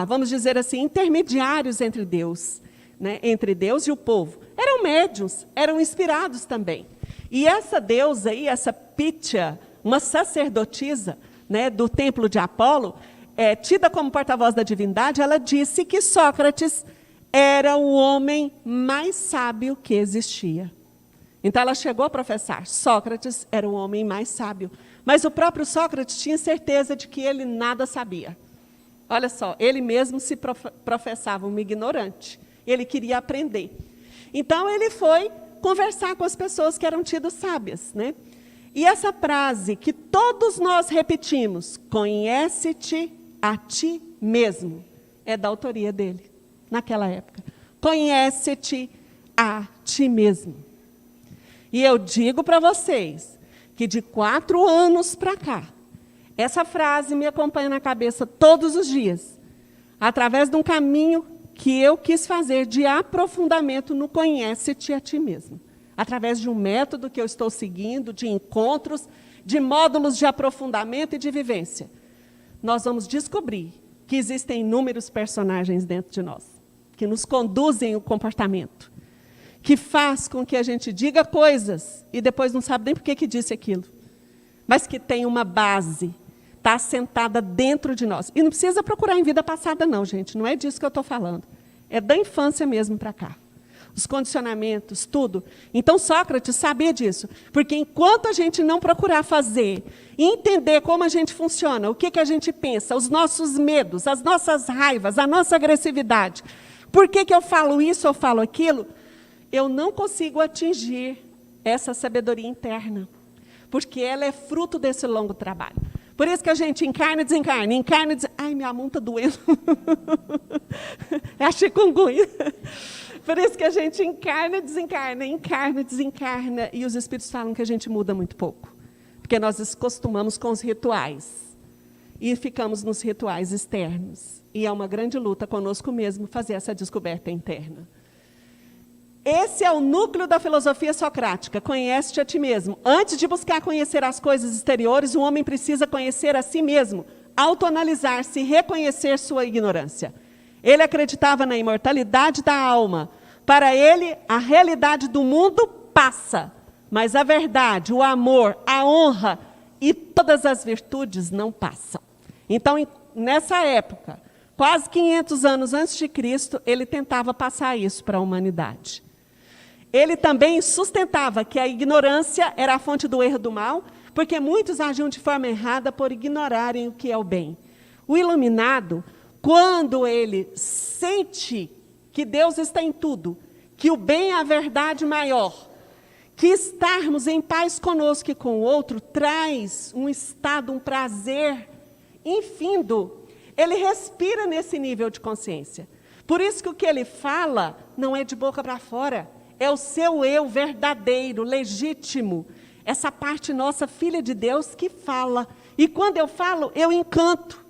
Speaker 3: vamos dizer assim, intermediários entre Deus, né, entre Deus e o povo. Eram médiuns, eram inspirados também. E essa deusa aí, essa Pítia, uma sacerdotisa, né, do templo de Apolo, tida como porta-voz da divindade, ela disse que Sócrates era o homem mais sábio que existia. Então ela chegou a professar, Sócrates era o homem mais sábio. Mas o próprio Sócrates tinha certeza de que ele nada sabia. Olha só, ele mesmo se professava um ignorante. Ele queria aprender. Então ele foi conversar com as pessoas que eram tidas sábias, né? E essa frase que todos nós repetimos, conhece-te a ti mesmo, é da autoria dele, naquela época. Conhece-te a ti mesmo. E eu digo para vocês que de 4 anos para cá, essa frase me acompanha na cabeça todos os dias, através de um caminho que eu quis fazer de aprofundamento no conhece-te a ti mesmo. Através de um método que eu estou seguindo, de encontros, de módulos de aprofundamento e de vivência. Nós vamos descobrir que existem inúmeros personagens dentro de nós, que nos conduzem o comportamento, que faz com que a gente diga coisas e depois não sabe nem por que disse aquilo, mas que tem uma base, está assentada dentro de nós. E não precisa procurar em vida passada, não, gente. Não é disso que eu estou falando. É da infância mesmo para cá. Os condicionamentos, tudo. Então, Sócrates sabia disso. Porque enquanto a gente não procurar fazer e entender como a gente funciona, o que a gente pensa, os nossos medos, as nossas raivas, a nossa agressividade, por que eu falo isso ou falo aquilo, eu não consigo atingir essa sabedoria interna, porque ela é fruto desse longo trabalho. Por isso que a gente encarna e desencarna, encarna e desencarna. Ai, minha mão está doendo. É a chikungunya. Por isso que a gente encarna e desencarna, encarna e desencarna. E os espíritos falam que a gente muda muito pouco. Porque nós nos acostumamos com os rituais. E ficamos nos rituais externos. E é uma grande luta conosco mesmo fazer essa descoberta interna. Esse é o núcleo da filosofia socrática. Conhece-te a ti mesmo. Antes de buscar conhecer as coisas exteriores, o homem precisa conhecer a si mesmo, autoanalisar-se e reconhecer sua ignorância. Ele acreditava na imortalidade da alma. Para ele, a realidade do mundo passa, mas a verdade, o amor, a honra e todas as virtudes não passam. Então, nessa época, quase 500 anos antes de Cristo, ele tentava passar isso para a humanidade. Ele também sustentava que a ignorância era a fonte do erro do mal, porque muitos agiam de forma errada por ignorarem o que é o bem. O iluminado, quando ele sente que Deus está em tudo, que o bem é a verdade maior, que estarmos em paz conosco e com o outro traz um estado, um prazer infindo, ele respira nesse nível de consciência. Por isso que o que ele fala não é de boca para fora, é o seu eu verdadeiro, legítimo, essa parte nossa, filha de Deus, que fala. E quando eu falo, eu encanto.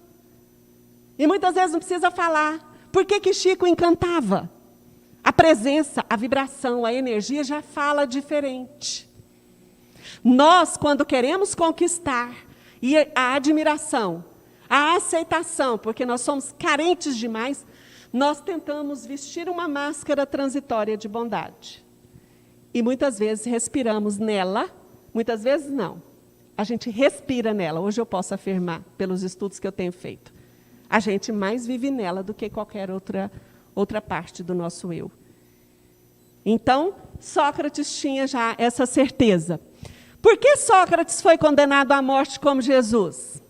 Speaker 3: E muitas vezes não precisa falar. Por que Chico encantava? A presença, a vibração, a energia já fala diferente. Nós, quando queremos conquistar, e a admiração, a aceitação, porque nós somos carentes demais, nós tentamos vestir uma máscara transitória de bondade. E muitas vezes respiramos nela, muitas vezes não. A gente respira nela. Hoje eu posso afirmar, pelos estudos que eu tenho feito. A gente mais vive nela do que qualquer outra parte do nosso eu. Então, Sócrates tinha já essa certeza. Por que Sócrates foi condenado à morte como Jesus?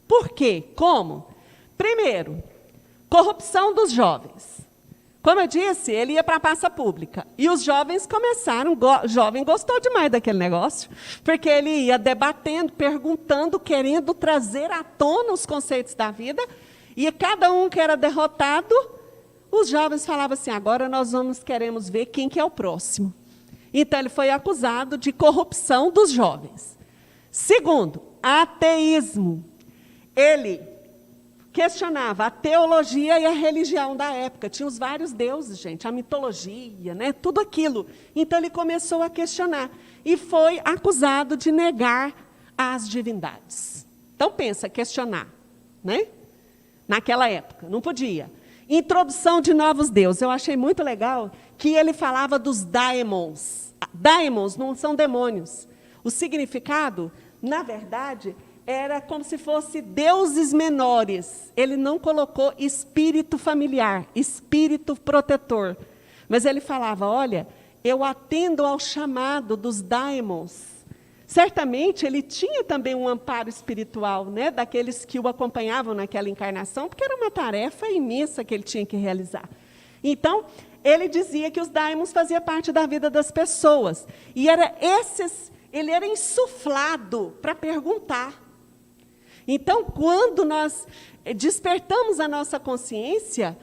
Speaker 3: Por quê? Como? Primeiro, corrupção dos jovens. Como eu disse, ele ia para a praça pública. E os jovens começaram, o jovem gostou demais daquele negócio, porque ele ia debatendo, perguntando, querendo trazer à tona os conceitos da vida, e cada um que era derrotado, os jovens falavam assim, agora nós queremos ver quem que é o próximo. Então, ele foi acusado de corrupção dos jovens. Segundo, ateísmo. Ele questionava a teologia e a religião da época. Tinha os vários deuses, gente, a mitologia, né, tudo aquilo. Então, ele começou a questionar e foi acusado de negar as divindades. Então, pensa, questionar, né? Naquela época, não podia. Introdução de novos deuses. Eu achei muito legal que ele falava dos daemons. Daemons não são demônios. O significado, na verdade, era como se fosse deuses menores. Ele não colocou espírito familiar, espírito protetor. Mas ele falava, olha, eu atendo ao chamado dos daimons. Certamente, ele tinha também um amparo espiritual, né, daqueles que o acompanhavam naquela encarnação, porque era uma tarefa imensa que ele tinha que realizar. Então, ele dizia que os daimons faziam parte da vida das pessoas. E ele era insuflado para perguntar. Então, quando nós despertamos a nossa consciência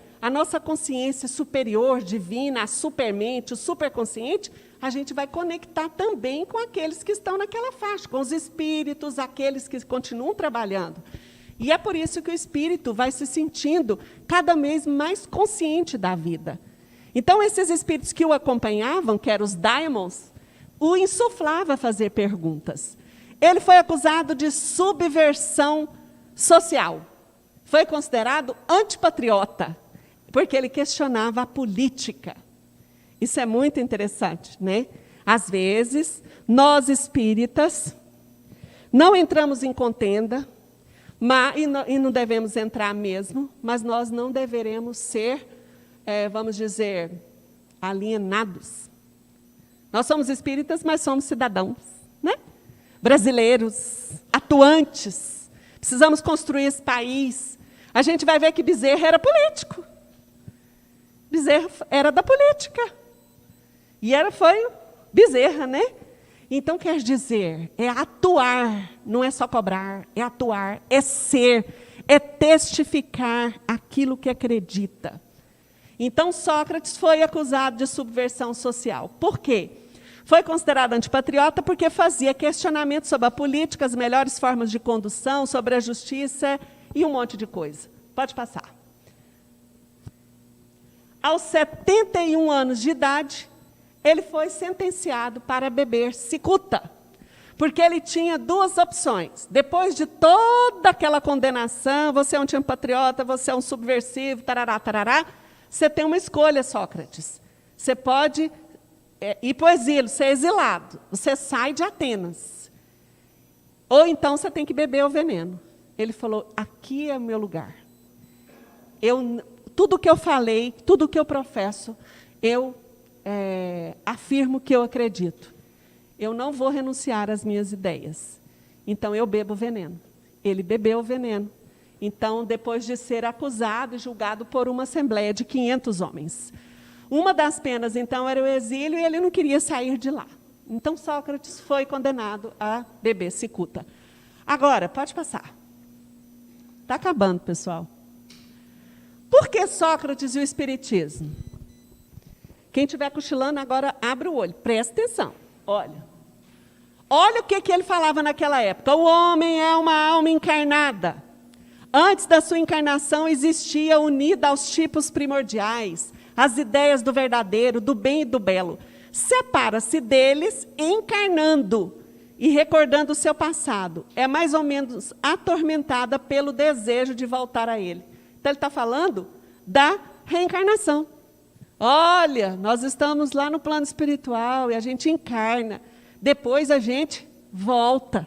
Speaker 3: superior, divina, a supermente, o superconsciente, a gente vai conectar também com aqueles que estão naquela faixa, com os espíritos, aqueles que continuam trabalhando. E é por isso que o espírito vai se sentindo cada vez mais consciente da vida. Então, esses espíritos que o acompanhavam, que eram os daimons, o insuflava a fazer perguntas. Ele foi acusado de subversão social. Foi considerado antipatriota, porque ele questionava a política. Isso é muito interessante, né? Às vezes, nós espíritas não entramos em contenda, e não devemos entrar mesmo, mas nós não deveremos ser, vamos dizer, alienados. Nós somos espíritas, mas somos cidadãos, né? Brasileiros, atuantes. Precisamos construir esse país. A gente vai ver que Bezerra era político. Bezerra era da política. E foi Bezerra, né? Então, quer dizer, é atuar, não é só cobrar, é atuar, é ser, é testificar aquilo que acredita. Então, Sócrates foi acusado de subversão social. Por quê? Foi considerado antipatriota porque fazia questionamentos sobre a política, as melhores formas de condução, sobre a justiça e um monte de coisa. Pode passar. Aos 71 anos de idade, ele foi sentenciado para beber cicuta, porque ele tinha duas opções. Depois de toda aquela condenação, você é um antipatriota, você é um subversivo, tarará, tarará, você tem uma escolha, Sócrates. Você pode ir para o exílio, ser exilado. Você sai de Atenas. Ou então você tem que beber o veneno. Ele falou, aqui é o meu lugar. Tudo que eu falei, tudo que eu professo, eu afirmo que eu acredito. Eu não vou renunciar às minhas ideias. Então, eu bebo veneno. Ele bebeu o veneno. Então, depois de ser acusado e julgado por uma assembleia de 500 homens. Uma das penas, então, era o exílio e ele não queria sair de lá. Então, Sócrates foi condenado a beber cicuta. Agora, pode passar. Está acabando, pessoal. Por que Sócrates e o Espiritismo? Quem estiver cochilando agora, abre o olho. Presta atenção. Olha o que ele falava naquela época. O homem é uma alma encarnada. Antes da sua encarnação, existia unida aos tipos primordiais, as ideias do verdadeiro, do bem e do belo. Separa-se deles encarnando e recordando o seu passado. É mais ou menos atormentada pelo desejo de voltar a ele. Então, ele está falando da reencarnação. Olha, nós estamos lá no plano espiritual e a gente encarna. Depois a gente volta.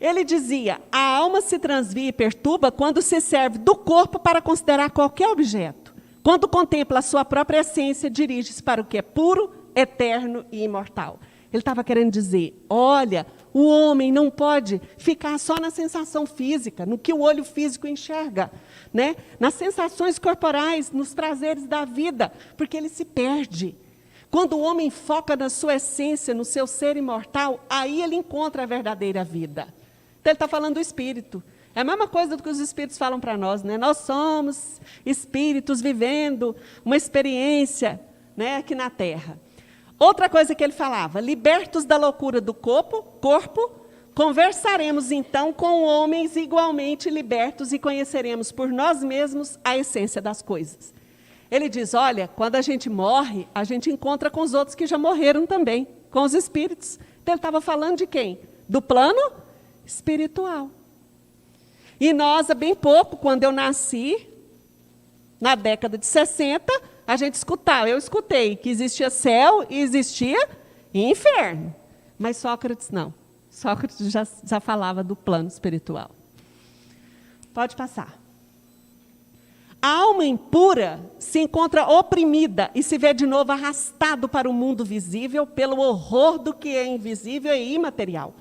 Speaker 3: Ele dizia, a alma se transvia e perturba quando se serve do corpo para considerar qualquer objeto. Quando contempla a sua própria essência, dirige-se para o que é puro, eterno e imortal. Ele estava querendo dizer, olha, o homem não pode ficar só na sensação física, no que o olho físico enxerga, né? Nas sensações corporais, nos prazeres da vida, porque ele se perde. Quando o homem foca na sua essência, no seu ser imortal, aí ele encontra a verdadeira vida. Então, ele está falando do espírito. É a mesma coisa do que os espíritos falam para nós, né? Nós somos espíritos vivendo uma experiência, né, aqui na Terra. Outra coisa que ele falava, libertos da loucura do corpo, conversaremos então com homens igualmente libertos e conheceremos por nós mesmos a essência das coisas. Ele diz, olha, quando a gente morre, a gente encontra com os outros que já morreram também, com os espíritos. Então, ele estava falando de quem? Do plano espiritual. E nós, há bem pouco, quando eu nasci, na década de 60, a gente escutava, eu escutei que existia céu e existia inferno. Mas Sócrates não. Sócrates já falava do plano espiritual. Pode passar. A alma impura se encontra oprimida e se vê de novo arrastado para o mundo visível pelo horror do que é invisível e imaterial.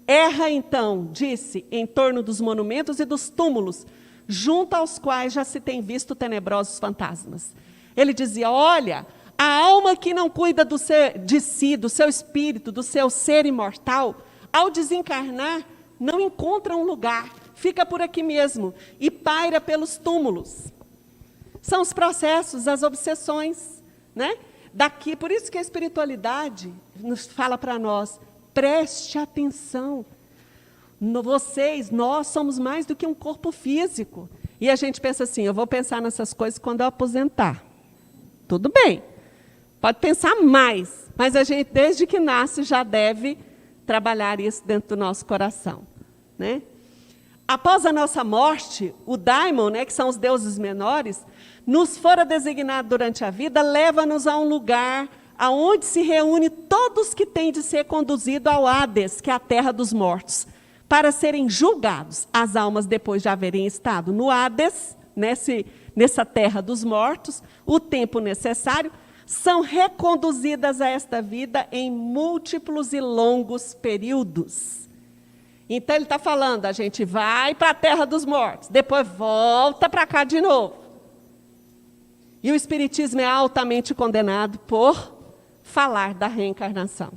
Speaker 3: Erra, então, disse, em torno dos monumentos e dos túmulos, junto aos quais já se tem visto tenebrosos fantasmas. Ele dizia, olha, a alma que não cuida de si, do seu espírito, do seu ser imortal, ao desencarnar, não encontra um lugar, fica por aqui mesmo e paira pelos túmulos. São os processos, as obsessões, né? Daqui, por isso que a espiritualidade nos fala para nós, preste atenção. Nós somos mais do que um corpo físico. E a gente pensa assim, eu vou pensar nessas coisas quando eu aposentar. Tudo bem, pode pensar mais, mas a gente, desde que nasce, já deve trabalhar isso dentro do nosso coração, né? Após a nossa morte, o daimon, né, que são os deuses menores, nos fora designado durante a vida, leva-nos a um lugar aonde se reúne todos que têm de ser conduzidos ao Hades, que é a terra dos mortos, para serem julgados. As almas, depois de haverem estado no Hades, nessa terra dos mortos, o tempo necessário, são reconduzidas a esta vida em múltiplos e longos períodos. Então, ele está falando, a gente vai para a terra dos mortos, depois volta para cá de novo. E o espiritismo é altamente condenado por falar da reencarnação,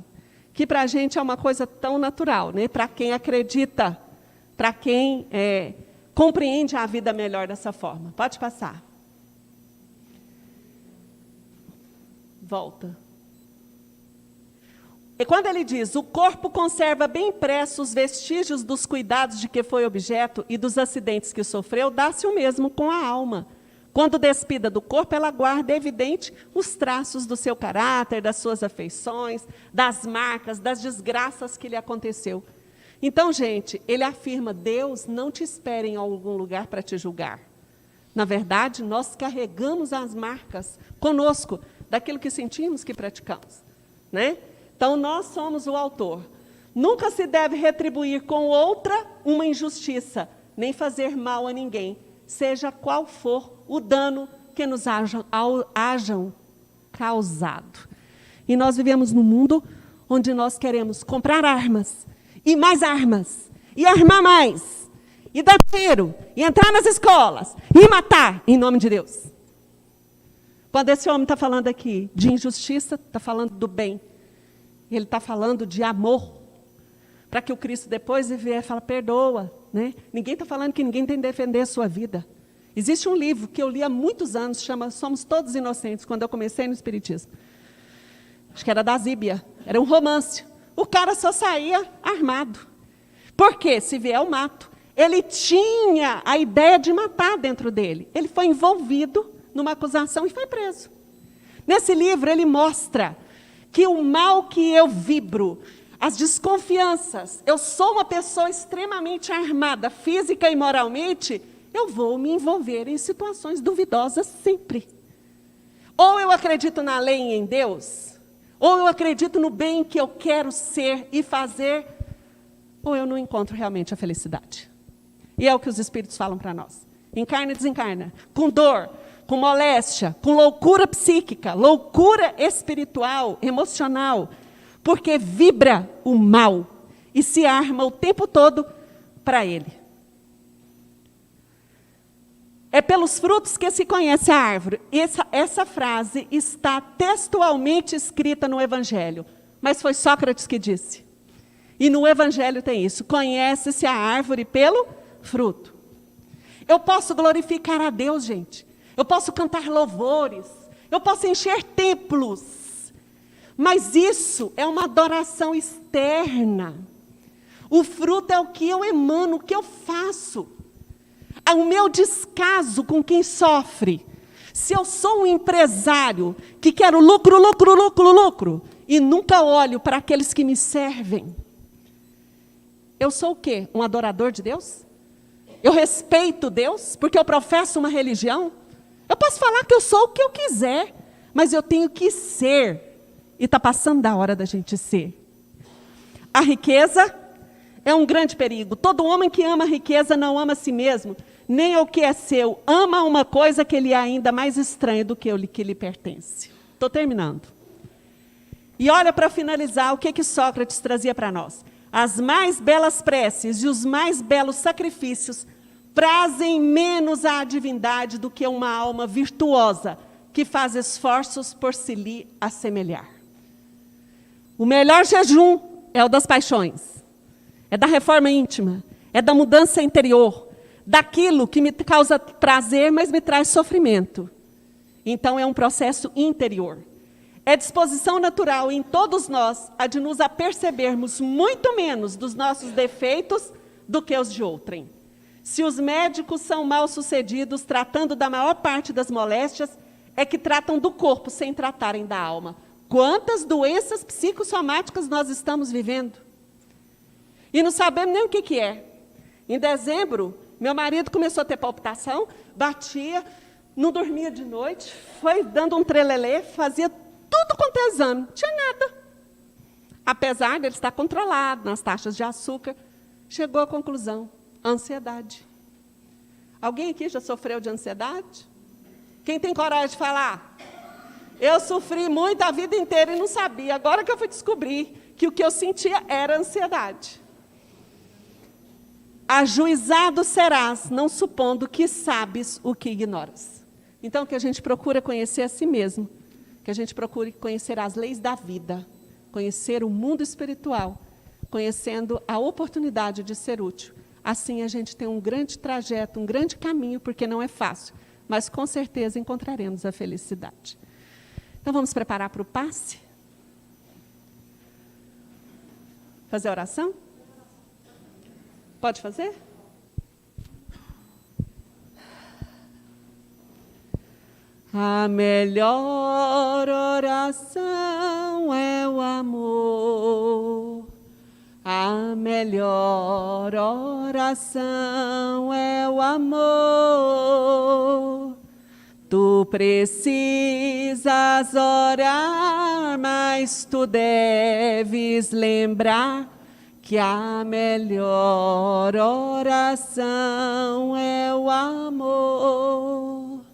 Speaker 3: que para a gente é uma coisa tão natural, né? Para quem acredita, para quem compreende a vida melhor dessa forma. Pode passar. Volta. E quando ele diz, o corpo conserva bem impressos os vestígios dos cuidados de que foi objeto e dos acidentes que sofreu, dá-se o mesmo com a alma. Quando despida do corpo, ela guarda, é evidente, os traços do seu caráter, das suas afeições, das marcas, das desgraças que lhe aconteceu. Então, gente, ele afirma, Deus não te espera em algum lugar para te julgar. Na verdade, nós carregamos as marcas conosco, daquilo que sentimos, que praticamos, né? Então, nós somos o autor. Nunca se deve retribuir com outra uma injustiça, nem fazer mal a ninguém, seja qual for o dano que nos hajam causado. E nós vivemos num mundo onde nós queremos comprar armas, e mais armas, e armar mais, e dar tiro, e entrar nas escolas, e matar, em nome de Deus. Quando esse homem está falando aqui de injustiça, está falando do bem. Ele está falando de amor, para que o Cristo depois vier e fala, perdoa. Né? Ninguém está falando que ninguém tem que defender a sua vida. Existe um livro que eu li há muitos anos, chama Somos Todos Inocentes, quando eu comecei no Espiritismo. Acho que era da Zíbia, era um romance. O cara só saía armado. Por quê? Se vier eu mato. Ele tinha a ideia de matar dentro dele. Ele foi envolvido numa acusação e foi preso. Nesse livro ele mostra que o mal que eu vibro, as desconfianças, eu sou uma pessoa extremamente armada, física e moralmente, eu vou me envolver em situações duvidosas sempre. Ou eu acredito na lei e em Deus, ou eu acredito no bem que eu quero ser e fazer, ou eu não encontro realmente a felicidade. E é o que os Espíritos falam para nós. Encarna e desencarna, com dor, com moléstia, com loucura psíquica, loucura espiritual, emocional, porque vibra o mal e se arma o tempo todo para ele. É pelos frutos que se conhece a árvore. Essa frase está textualmente escrita no Evangelho, mas foi Sócrates que disse. E no Evangelho tem isso, conhece-se a árvore pelo fruto. Eu posso glorificar a Deus, gente. Eu posso cantar louvores, eu posso encher templos, mas isso é uma adoração externa. O fruto é o que eu emano, o que eu faço. O meu descaso com quem sofre. Se eu sou um empresário que quero lucro, lucro, lucro, lucro, e nunca olho para aqueles que me servem, eu sou o quê? Um adorador de Deus? Eu respeito Deus porque eu professo uma religião? Eu posso falar que eu sou o que eu quiser, mas eu tenho que ser. E está passando da hora da gente ser. A riqueza é um grande perigo. Todo homem que ama a riqueza não ama a si mesmo, nem o que é seu. Ama uma coisa que lhe é ainda mais estranha do que o que lhe pertence. Estou terminando. E olha, para finalizar, o que Sócrates trazia para nós. As mais belas preces e os mais belos sacrifícios prazem menos à divindade do que uma alma virtuosa que faz esforços por se lhe assemelhar. O melhor jejum é o das paixões, é da reforma íntima, é da mudança interior, daquilo que me causa prazer, mas me traz sofrimento. Então é um processo interior. É disposição natural em todos nós a de nos apercebermos muito menos dos nossos defeitos do que os de outrem. Se os médicos são mal sucedidos tratando da maior parte das moléstias, é que tratam do corpo sem tratarem da alma. Quantas doenças psicossomáticas nós estamos vivendo? E não sabemos nem o que é. Em dezembro, meu marido começou a ter palpitação, batia, não dormia de noite, foi dando um trelelê, fazia tudo quanto é exame, não tinha nada. Apesar de ele estar controlado nas taxas de açúcar, chegou à conclusão. Ansiedade. Alguém aqui já sofreu de ansiedade? Quem tem coragem de falar? Eu sofri muito a vida inteira e não sabia. Agora que eu fui descobrir que o que eu sentia era ansiedade. Ajuizado serás, não supondo que sabes o que ignoras. Então, que a gente procura conhecer a si mesmo. que a gente procure conhecer as leis da vida, conhecer o mundo espiritual, conhecendo a oportunidade de ser útil. Assim a gente tem um grande trajeto, um grande caminho, porque não é fácil, mas com certeza encontraremos a felicidade. Então vamos preparar para o passe? Fazer a oração? Pode fazer? A melhor oração é o amor. A melhor oração é o amor. Tu precisas orar, mas tu deves lembrar que a melhor oração é o amor.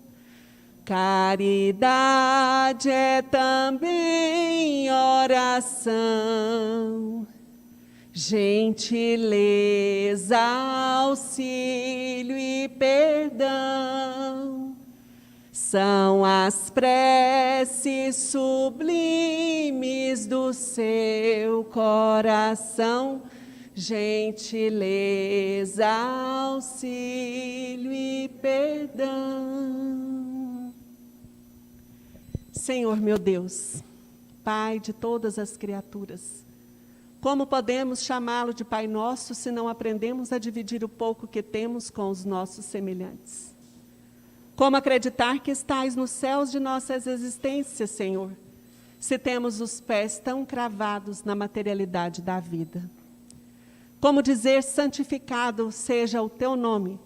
Speaker 3: Caridade é também oração. Gentileza, auxílio e perdão são as preces sublimes do seu coração. Gentileza, auxílio e perdão. Senhor meu Deus, Pai de todas as criaturas, como podemos chamá-lo de Pai Nosso se não aprendemos a dividir o pouco que temos com os nossos semelhantes? Como acreditar que estais nos céus de nossas existências, Senhor, se temos os pés tão cravados na materialidade da vida? Como dizer santificado seja o teu nome,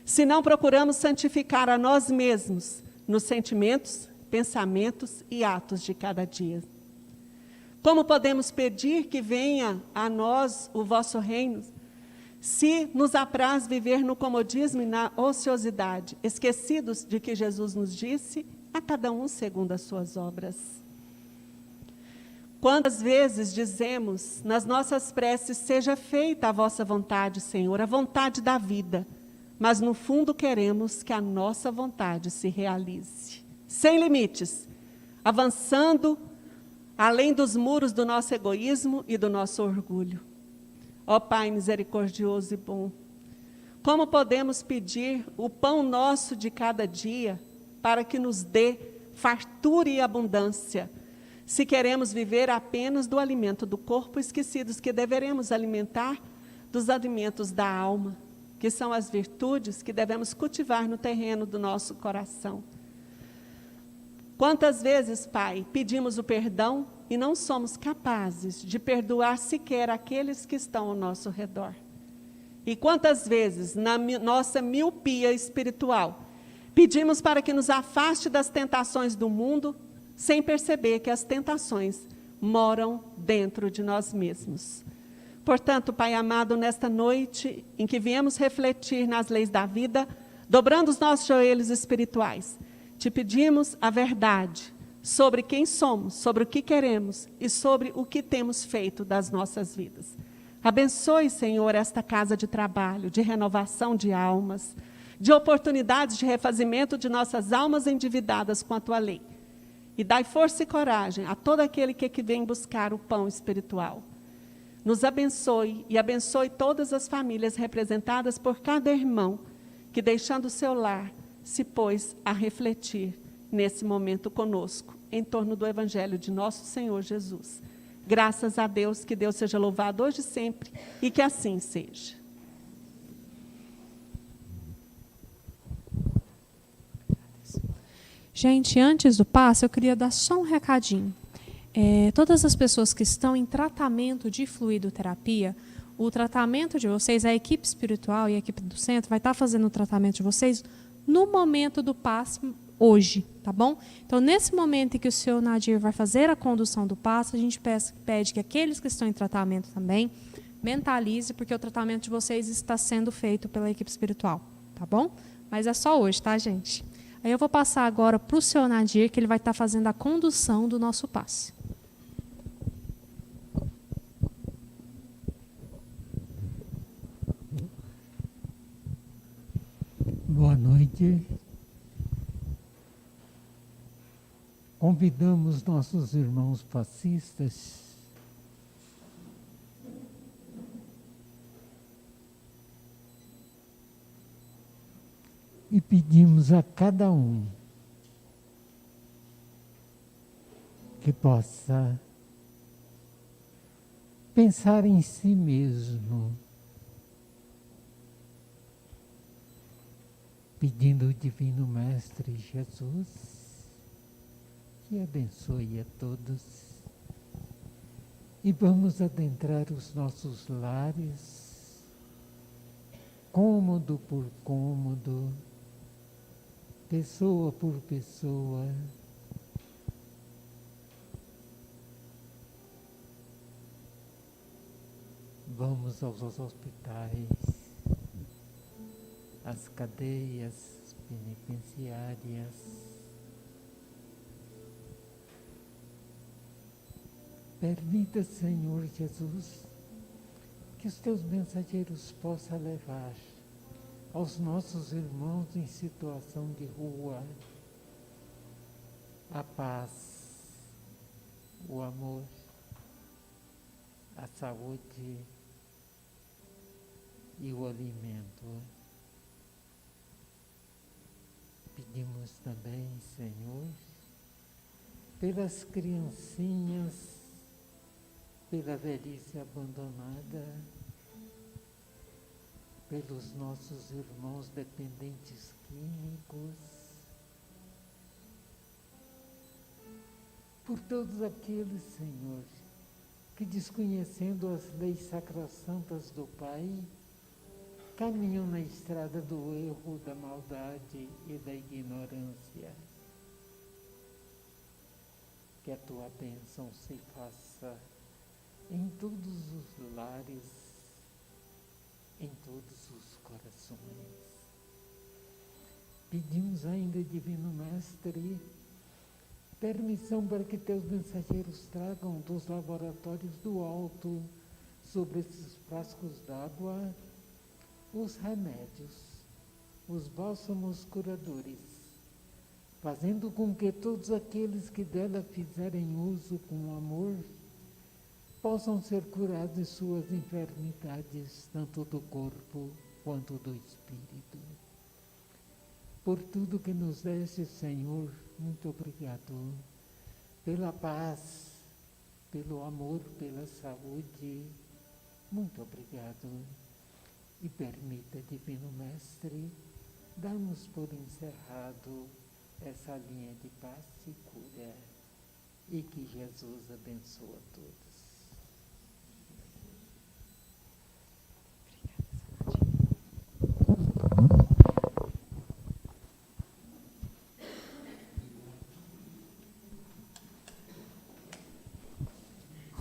Speaker 3: se não procuramos santificar a nós mesmos nos sentimentos, pensamentos e atos de cada dia? Como podemos pedir que venha a nós o vosso reino, se nos apraz viver no comodismo e na ociosidade, esquecidos de que Jesus nos disse, a cada um segundo as suas obras? Quantas vezes dizemos nas nossas preces, seja feita a vossa vontade, Senhor, a vontade da vida, mas no fundo queremos que a nossa vontade se realize, sem limites, avançando além dos muros do nosso egoísmo e do nosso orgulho. Ó Pai misericordioso e bom, como podemos pedir o pão nosso de cada dia para que nos dê fartura e abundância, se queremos viver apenas do alimento do corpo, esquecidos que deveremos alimentar dos alimentos da alma, que são as virtudes que devemos cultivar no terreno do nosso coração? Quantas vezes, Pai, pedimos o perdão e não somos capazes de perdoar sequer aqueles que estão ao nosso redor? E quantas vezes, na nossa miopia espiritual, pedimos para que nos afaste das tentações do mundo, sem perceber que as tentações moram dentro de nós mesmos? Portanto, Pai amado, nesta noite em que viemos refletir nas leis da vida, dobrando os nossos joelhos espirituais, te pedimos a verdade sobre quem somos, sobre o que queremos e sobre o que temos feito das nossas vidas. Abençoe, Senhor, esta casa de trabalho, de renovação de almas, de oportunidades de refazimento de nossas almas endividadas com a tua lei. E dai força e coragem a todo aquele que vem buscar o pão espiritual. Nos abençoe e abençoe todas as famílias representadas por cada irmão que, deixando o seu lar, se pôs a refletir nesse momento conosco, em torno do Evangelho de nosso Senhor Jesus. Graças a Deus, que Deus seja louvado hoje e sempre, e que assim seja.
Speaker 2: Gente, antes do passo, eu queria dar só um recadinho. Todas as pessoas que estão em tratamento de fluidoterapia, o tratamento de vocês, a equipe espiritual e a equipe do centro vai estar fazendo o tratamento de vocês no momento do passe hoje, tá bom? Então, nesse momento em que o senhor Nadir vai fazer a condução do passe, a gente pede que aqueles que estão em tratamento também mentalize, porque o tratamento de vocês está sendo feito pela equipe espiritual, tá bom? Mas é só hoje, tá, gente? Aí eu vou passar agora para o senhor Nadir, que ele vai estar fazendo a condução do nosso passe.
Speaker 4: Boa noite. convidamos nossos irmãos passistas e pedimos a cada um que possa pensar em si mesmo, pedindo o Divino Mestre Jesus que abençoe a todos. E vamos adentrar os nossos lares, cômodo por cômodo, pessoa por pessoa. Vamos aos hospitais, às cadeias penitenciárias. Permita, Senhor Jesus, que os teus mensageiros possam levar aos nossos irmãos em situação de rua a paz, o amor, a saúde e o alimento. Pedimos também, Senhor, pelas criancinhas, pela velhice abandonada, pelos nossos irmãos dependentes químicos, por todos aqueles, Senhor, que desconhecendo as leis sacrossantas do Pai, caminham na estrada do erro, da maldade e da ignorância. Que a tua bênção se faça em todos os lares, em todos os corações. Pedimos ainda, Divino Mestre, permissão para que teus mensageiros tragam dos laboratórios do alto, sobre esses frascos d'água, os remédios, os bálsamos curadores, fazendo com que todos aqueles que dela fizerem uso com amor possam ser curados de suas enfermidades, tanto do corpo quanto do espírito. Por tudo que nos deste, Senhor, muito obrigado. Pela paz, pelo amor, pela saúde, muito obrigado. E permita, Divino Mestre, darmos por encerrado essa linha de paz e cura. E que Jesus abençoe a todos.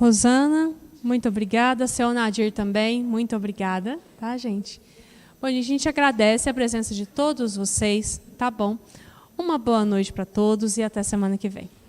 Speaker 2: Rosana, muito obrigada. Seu Nadir também, muito obrigada, tá, gente? Bom, a gente agradece a presença de todos vocês, tá bom? Uma boa noite para todos e até semana que vem.